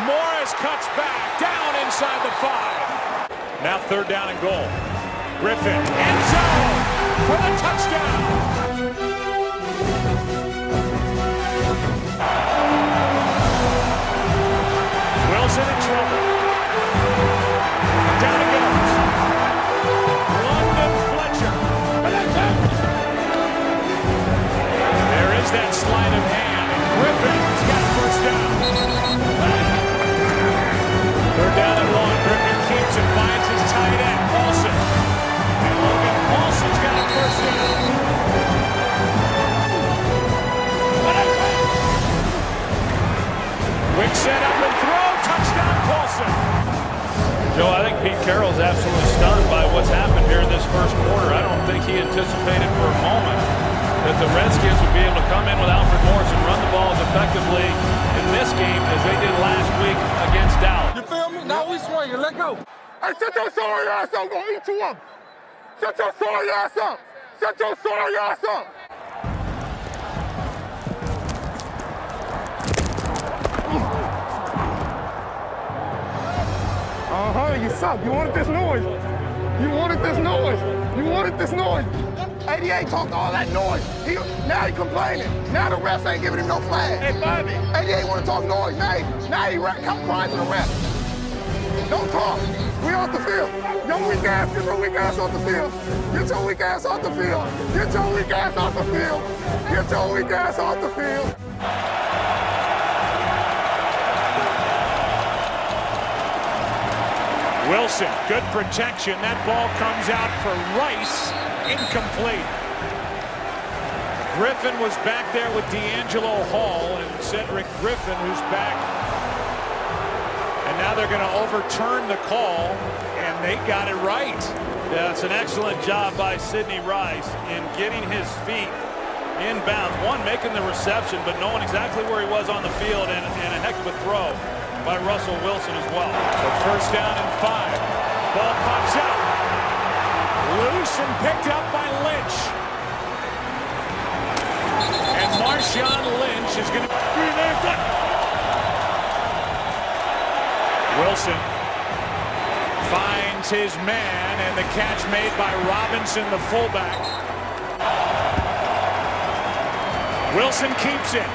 Morris cuts back, down inside the 5. Now 3rd down and goal. Griffin, end zone for the touchdown. Wilson in trouble. Down he goes. London Fletcher. There is that sleight of hand, and Griffin's got a first down. 3rd down and long. Griffin keeps it, finds his tight end, Paulson. And Logan Paulson's got a first down. Quick set up and throw. Touchdown, Paulson. Joe, I think Pete Carroll's absolutely stunned by what's happened here in this first quarter. I don't think he anticipated for a moment that the Redskins would be able to come in with Alfred Morris and run the ball as effectively in this game as they did last week against Dallas. You feel me? Now we swinging. Let go. Hey, shut your sorry ass up. I'm gonna eat you up. Shut your sorry ass up. Shut your sorry ass up. You suck. You wanted this noise. You wanted this noise. You wanted this noise. 88 talked all that noise. Now he complaining. Now the refs ain't giving him no flag. Hey, Bobby. 88 want to talk noise. Now he come crying to the refs. Don't talk. We off the field. Your weak ass, get your weak ass off the field. Get your weak ass off the field. Get your weak ass off the field. Get your weak ass off the field. Wilson, good protection. That ball comes out for Rice, incomplete. Griffin was back there with D'Angelo Hall and Cedric Griffin, who's back. And now they're going to overturn the call, and they got it right. Yeah, it's an excellent job by Sidney Rice in getting his feet inbounds. One, making the reception, but knowing exactly where he was on the field, and a heck of a throw by Russell Wilson as well. So 1st down and 5. Ball pops out. Loose and picked up by Lynch. And Marshawn Lynch is going to... Wilson finds his man, and the catch made by Robinson, the fullback. Wilson keeps it.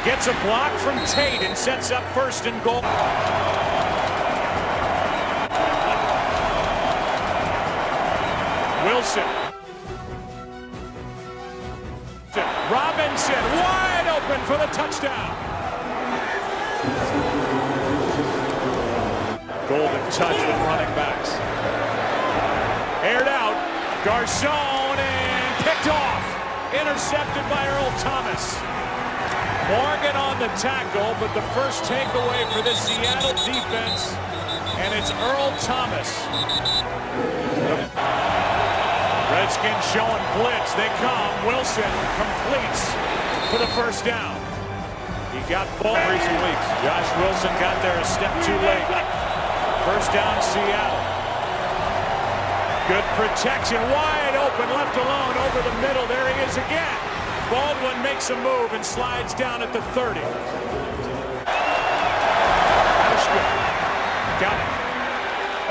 Gets a block from Tate and sets up 1st and goal. Wilson. Robinson wide open for the touchdown. Golden touch with running backs. Aired out. Garcon and picked off. Intercepted by Earl Thomas. Morgan on the tackle, but the first takeaway for this Seattle defense, and it's Earl Thomas. Redskins showing blitz. They come. Wilson completes for the first down. He got ball in recent weeks. Josh Wilson got there a step too late. First down, Seattle. Good protection, wide open, left alone over the middle. There he is again. Baldwin makes a move and slides down at the 30. Got it.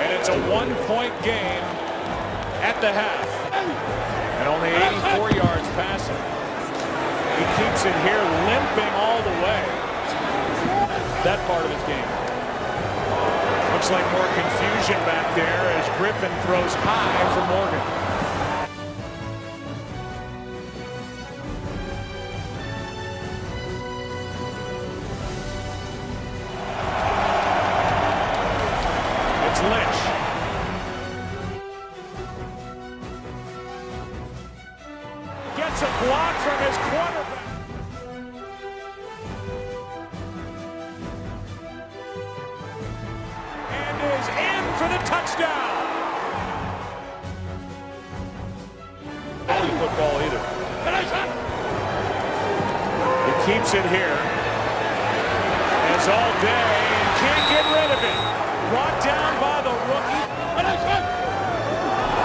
And it's a 1-point game at the half. And only 84 yards passing. it here, limping all the way. That part of his game. Looks like more confusion back there as Griffin throws high for Morgan. It's Lynch. Gets a block from his quarterback. And is in for the touchdown. Football either. He keeps it here. As all day and can't get rid of it. Brought down by the rookie.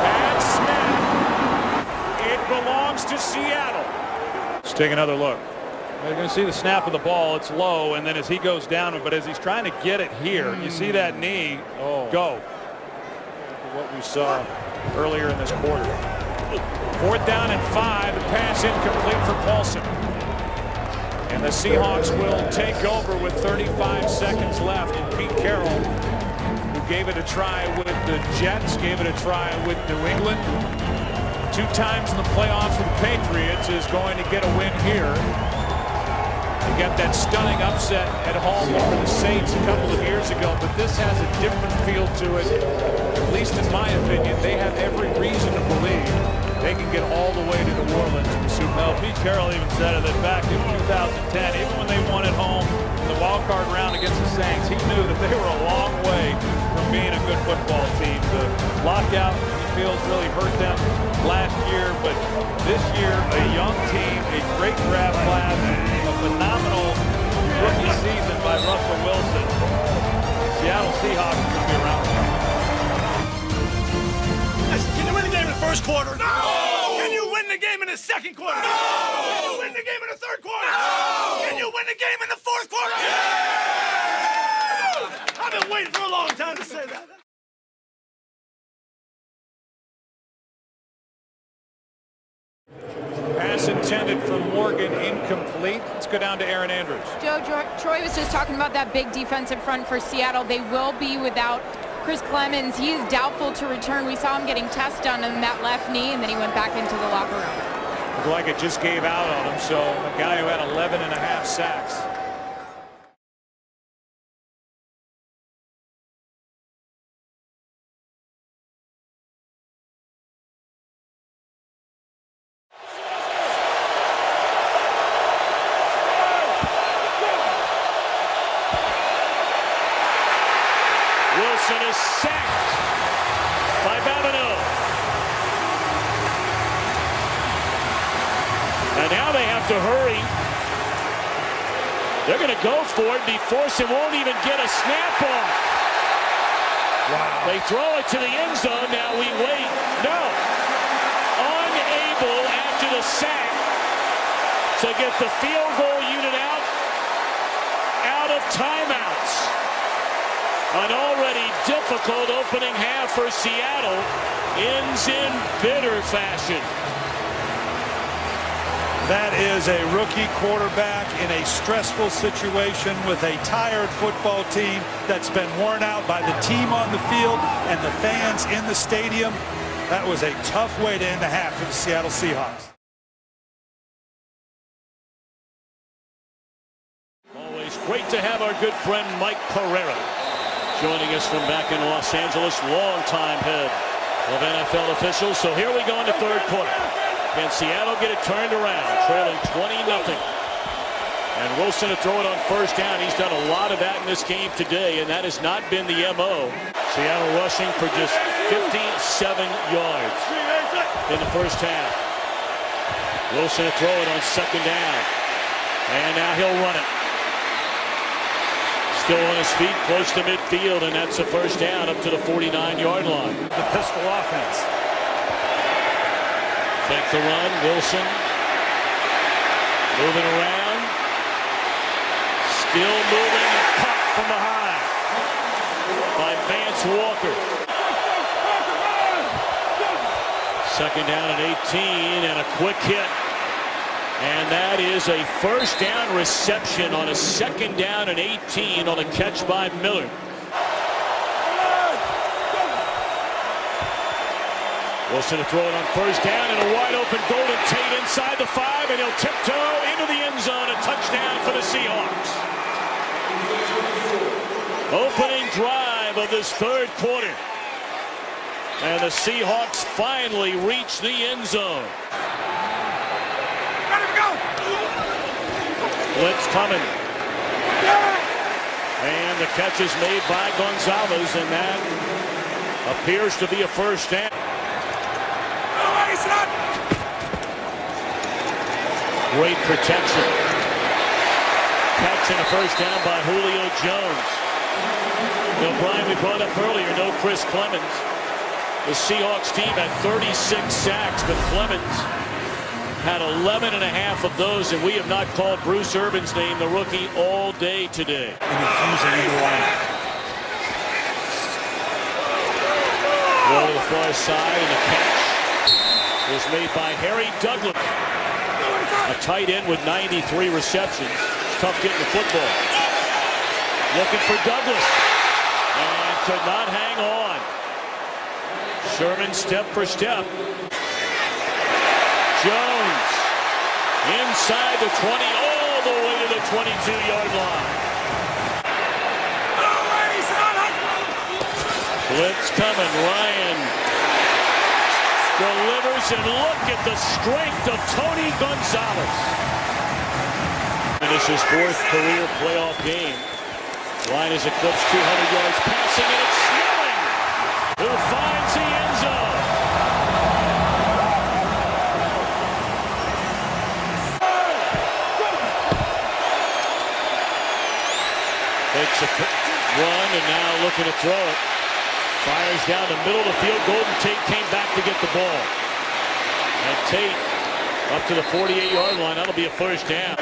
And snap. It belongs to Seattle. Let's take another look. You're going to see the snap of the ball. It's low, and then as he goes down, but as he's trying to get it here, you see that knee go. What we saw earlier in this quarter. 4th down and 5. The pass incomplete for Paulson. And the Seahawks will take over with 35 seconds left. And Pete Carroll, who gave it a try with the Jets, gave it a try with New England. 2 times in the playoffs for the Patriots, is going to get a win here. He got that stunning upset at home over the Saints a couple of years ago, but this has a different feel to it. At least in my opinion, they have every reason to believe they can get all the way to New Orleans in the Super Bowl. Pete Carroll even said it that back in 2010, even when they won at home in the wild card round against the Saints, he knew that they were a long way from being a good football team. The lockout, he feels, really hurt them last year, but this year, a young team, a great draft class, a phenomenal rookie season by Russell Wilson. Seattle Seahawks are going to be around. Can you win the game in the first quarter? No! Can you win the game in the second quarter? No! Can you win the game in the third quarter? No! Can you win the game in the fourth quarter? Yeah! I've been waiting for a long time to say that. Pass intended for Morgan, incomplete. Let's go down to Aaron Andrews. Joe, Troy was just talking about that big defensive front for Seattle. They will be without Chris Clemens. He is doubtful to return. We saw him getting tests done on that left knee, and then he went back into the locker room. Looked like it just gave out on him, so a guy who had 11.5 sacks. Wilson is sacked by Babineau. And now they have to hurry. They're going to go for it. DeForest won't even get a snap off. Wow. They throw it to the end zone. Now we wait. No. Unable after the sack to get the field goal unit out of timeouts. An already difficult opening half for Seattle ends in bitter fashion. That is a rookie quarterback in a stressful situation with a tired football team that's been worn out by the team on the field and the fans in the stadium. That was a tough way to end the half for the Seattle Seahawks. Always great to have our good friend Mike Pereira joining us from back in Los Angeles, longtime head of NFL officials. So here we go in the third quarter. Can Seattle get it turned around, trailing 20-0? And Wilson to throw it on first down. He's done a lot of that in this game today, and that has not been the MO. Seattle rushing for just 57 yards in the first half. Wilson to throw it on second down. And now he'll run it. Still on his feet, close to midfield, and that's a first down up to the 49-yard line. The pistol offense. Fake the run, Wilson. Moving around. Still moving, cut from behind by Vance Walker. Second down at 18, and a quick hit And that is a first down reception on a 2nd down and 18 on a catch by Miller. Wilson to throw it on first down, and a wide open Golden Tate inside the 5, and he'll tiptoe into the end zone. A touchdown for the Seahawks. Opening drive of this 3rd quarter. And the Seahawks finally reach the end zone. Blitz coming. And the catch is made by Gonzalez, and that appears to be a first down. Great protection. Catch and a first down by Julio Jones. Now, Brian, we brought up earlier, no Chris Clemens. The Seahawks team had 36 sacks, but Clemens had 11 and a half of those, and we have not called Bruce Urban's name, the rookie, all day today. Go to the far side, and the catch was made by Harry Douglas. A tight end with 93 receptions. It's tough getting the football. Looking for Douglas. And could not hang on. Sherman step for step. Jones inside the 20, all the way to the 22-yard line. Blitz coming. Ryan delivers, and look at the strength of Tony Gonzalez. And this is 4th career playoff game. Ryan has eclipsed 200 yards passing, and it's Snelling who finds the end zone. Takes a run, and now looking to throw it. Fires down the middle of the field. Golden Tate came back to get the ball. And Tate up to the 48-yard line. That'll be a first down.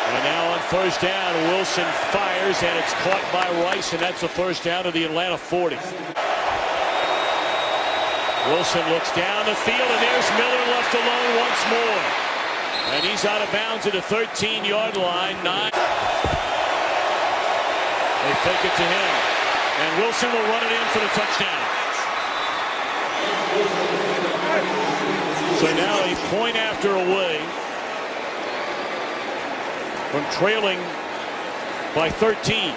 And now on first down, Wilson fires, and it's caught by Rice, and that's the first down to the Atlanta 40. Wilson looks down the field, and there's Miller left alone once more. And he's out of bounds at the 13-yard line. They fake it to him. And Wilson will run it in for the touchdown. So now a point after away from trailing by 13.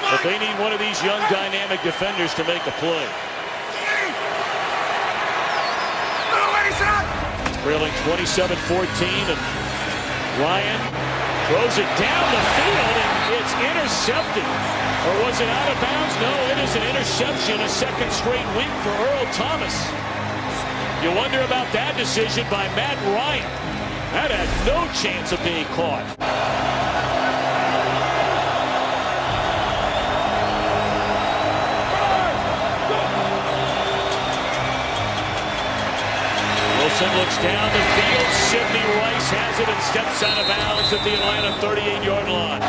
But they need one of these young dynamic defenders to make a play. Trailing 27-14, and Ryan throws it down the field, and it's intercepted. Or was it out of bounds? No, it is an interception, a 2nd straight week for Earl Thomas. You wonder about that decision by Matt Ryan. That had no chance of being caught. Wilson looks down the field. Sidney Rice has it and steps out of bounds at the Atlanta 38-yard line.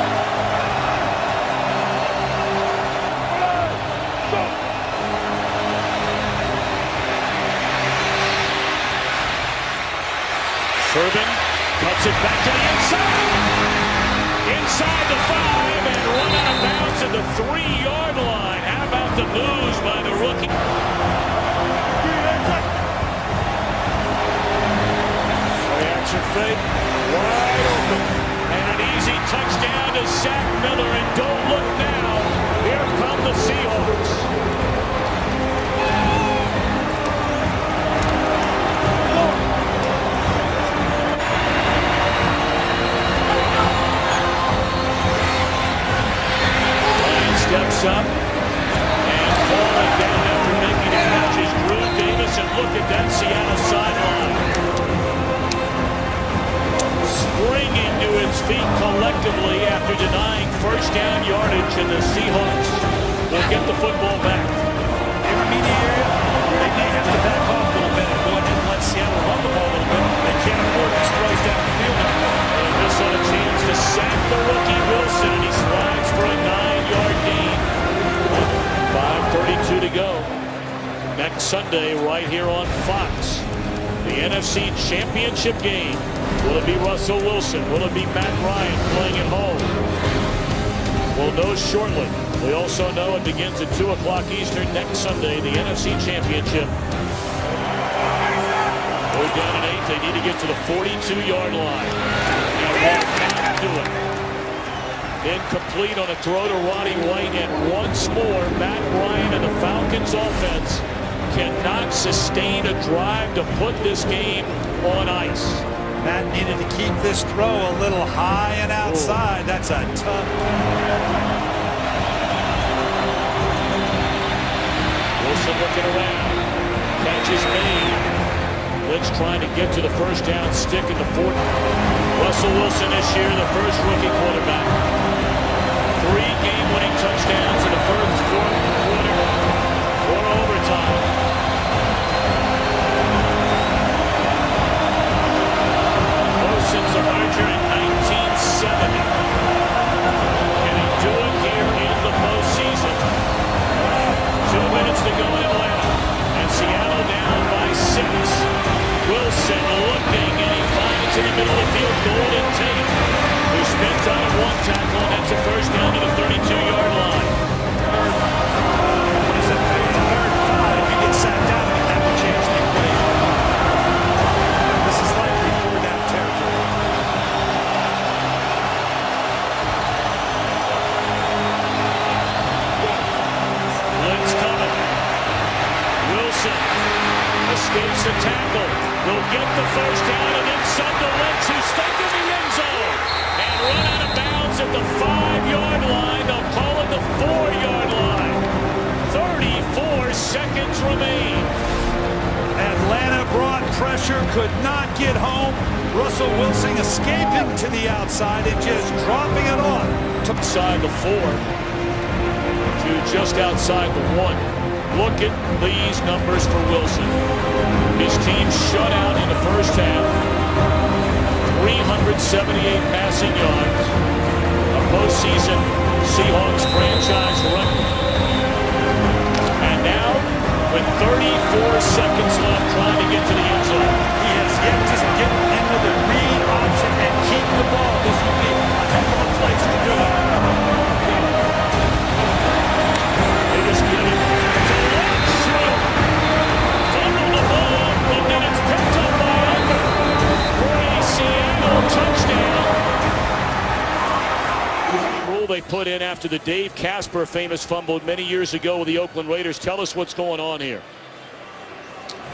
Urban cuts it back to the inside. Inside the 5 and run out of bounds at the 3-yard line. How about the moves by the rookie? Reaction fake. Wide open. And an easy touchdown to Zach Miller. And don't look now. Here come the Seahawks. Steps up and falling down after making a catch is Drew Davis, and look at that Seattle sideline. Springing to its feet collectively after denying first down yardage, and the Seahawks will get the football back. Intermediate area, they may have to back off a little bit and go ahead and let Seattle run the ball a little bit. They can't afford these throws down the field. And this on a chance to sack the rookie Wilson, and he slides for a 9-yard gain. 5:32 to go. Next Sunday, right here on Fox. The NFC Championship game. Will it be Russell Wilson? Will it be Matt Ryan playing at home? We'll know shortly. We also know it begins at 2 o'clock Eastern next Sunday, the NFC Championship. They're down at 8. They need to get to the 42-yard line. And walk back to it. Incomplete on a throw to Roddy White. And once more, Matt Ryan and the Falcons offense cannot sustain a drive to put this game on ice. Matt needed to keep this throw a little high and outside. That's a tough. Wilson looking around. Catch is made. Lynch trying to get to the first down stick in the fourth. Russell Wilson this year, the first rookie quarterback. 3 game-winning touchdowns in the fourth quarter or overtime. Since the merger in 1970. Can he do it here in the postseason? 2 minutes to go in Atlanta. And Seattle down by 6. Wilson looking, and he finds in the middle of the field Golden Tate, who spins out of 1 tackle, and that's a first down to the 32-yard line. It's a third and 5. If you get sat down, that would change the equation. This is likely 4-down territory. Blitz coming. Wilson escapes the tackle. Will get the first down and then some to Lynch, who's stuck in the end zone and run out of bounds at the 5-yard line. They'll call it the 4-yard line. 34 seconds remain. Atlanta brought pressure, could not get home. Russell Wilson escaping to the outside and just dropping it off. Inside the 4 to just outside the 1. Look at these numbers for Wilson. His team shut out in the first half. 378 passing yards. A postseason Seahawks franchise record. And now, with 34 seconds left, trying to get to the end zone. He has yet to get into the read option and keep the ball. This would be a heck of a place to do it. They just get it. Rule they put in after the Dave Casper famous fumble many years ago with the Oakland Raiders. Tell us what's going on here.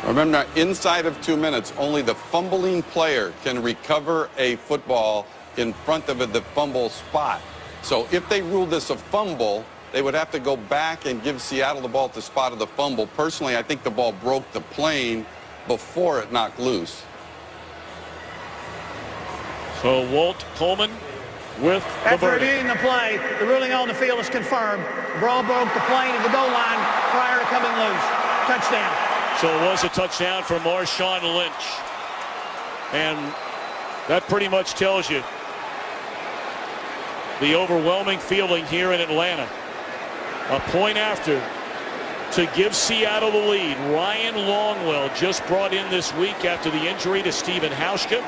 Remember, inside of 2 minutes, only the fumbling player can recover a football in front of the fumble spot. So if they rule this a fumble, they would have to go back and give Seattle the ball at the spot of the fumble. Personally, I think the ball broke the plane before it knocked loose. So Walt Coleman with the After verdict. reviewing the play, the ruling on the field is confirmed. The ball broke the plane of the goal line prior to coming loose. Touchdown. So it was a touchdown for Marshawn Lynch. And that pretty much tells you the overwhelming feeling here in Atlanta. A point after to give Seattle the lead. Ryan Longwell, just brought in this week after the injury to Stephen Hauschka,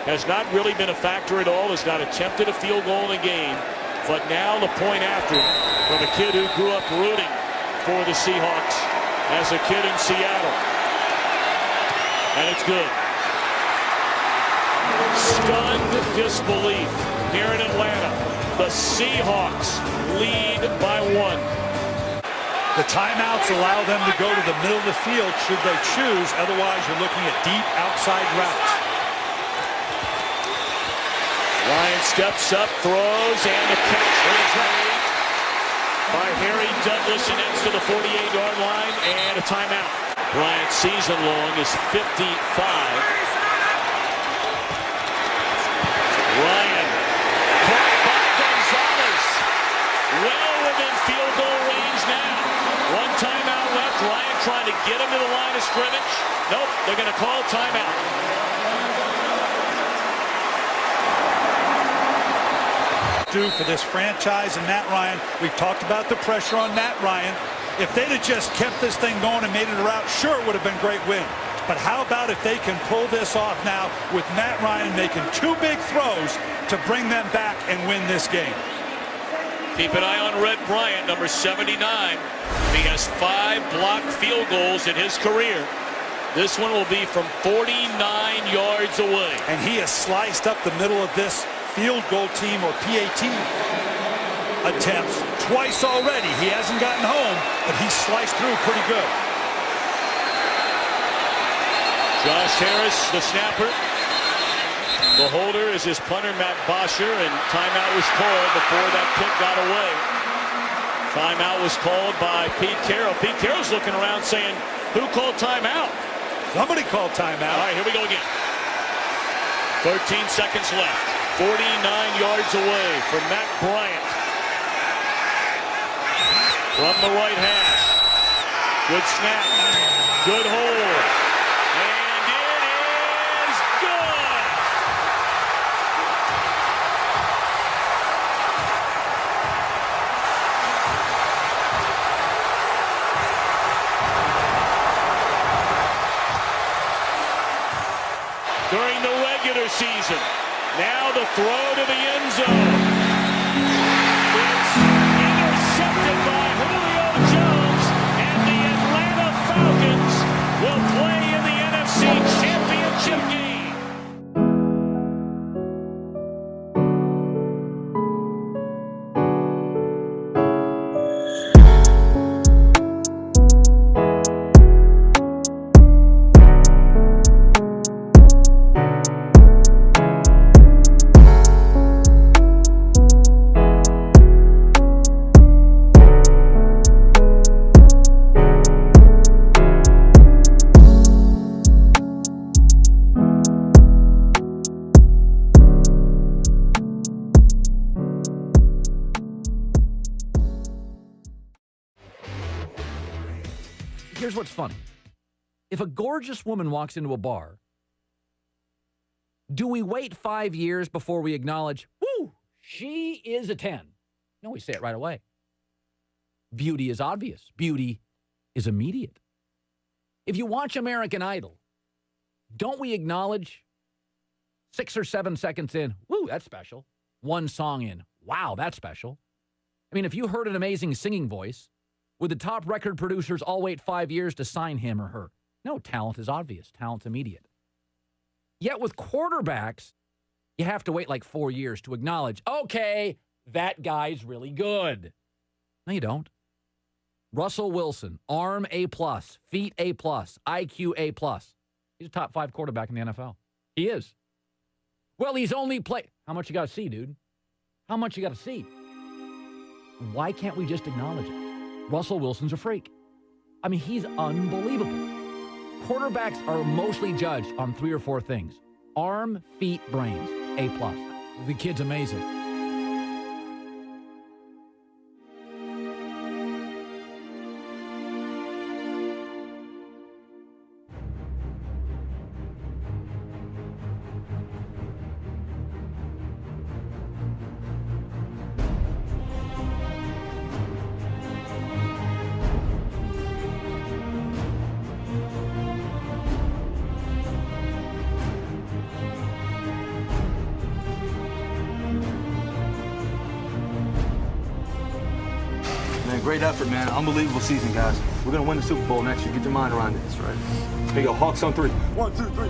has not really been a factor at all, has not attempted a field goal in the game. But now the point after from a kid who grew up rooting for the Seahawks as a kid in Seattle. And it's good. Stunned disbelief here in Atlanta. The Seahawks lead by 1. The timeouts allow them to go to the middle of the field should they choose. Otherwise, you're looking at deep outside routes. Ryan steps up, throws, and the catch is made by Harry Douglas, and that's to the 48-yard line, and a timeout. Bryant's season long is 55. Ryan caught by Gonzalez. Well within field goal range now. 1 timeout left. Ryan trying to get him to the line of scrimmage. Nope, they're going to call timeout. Do for this franchise and Matt Ryan. We've talked about the pressure on Matt Ryan. If they'd have just kept this thing going and made it a route, sure, it would have been a great win. But how about if they can pull this off now with Matt Ryan making 2 big throws to bring them back and win this game? Keep an eye on Red Bryant, number 79. He has 5 blocked field goals in his career. This one will be from 49 yards away. And he has sliced up the middle of this field goal team or PAT attempts twice already. He hasn't gotten home, but he's sliced through pretty good. Josh Harris, the snapper. The holder is his punter, Matt Bosher, and timeout was called before that kick got away. Timeout was called by Pete Carroll. Pete Carroll's looking around saying, who called timeout? Somebody called timeout. All right, here we go again. 13 seconds left. 49 yards away from Matt Bryant. From the right hash. Good snap. Good hold. And it is good. During the regular season. Now the throw to the end zone. It's intercepted by Julio Jones, and the Atlanta Falcons will play in the NFC Championship game. Here's what's funny. If a gorgeous woman walks into a bar, do we wait 5 years before we acknowledge, woo, she is a 10? No, we say it right away. Beauty is obvious. Beauty is immediate. If you watch American Idol, don't we acknowledge 6 or 7 seconds in, woo, that's special. 1 song in, wow, that's special. I mean, if you heard an amazing singing voice, would the top record producers all wait 5 years to sign him or her? No, talent is obvious. Talent's immediate. Yet with quarterbacks, you have to wait like 4 years to acknowledge, okay, that guy's really good. No, you don't. Russell Wilson, arm A+, feet A+, IQ A+. He's a top 5 quarterback in the NFL. He is. Well, he's only played. How much you got to see, dude? How much you got to see? Why can't we just acknowledge it? Russell Wilson's a freak. I mean, he's unbelievable. Quarterbacks are mostly judged on 3 or 4 things. Arm, feet, brains. A+. The kid's amazing. Great effort, man. Unbelievable season, guys. We're going to win the Super Bowl next year. Get your mind around it. That's right. Here you go. Hawks on 3. 1, 2, 3.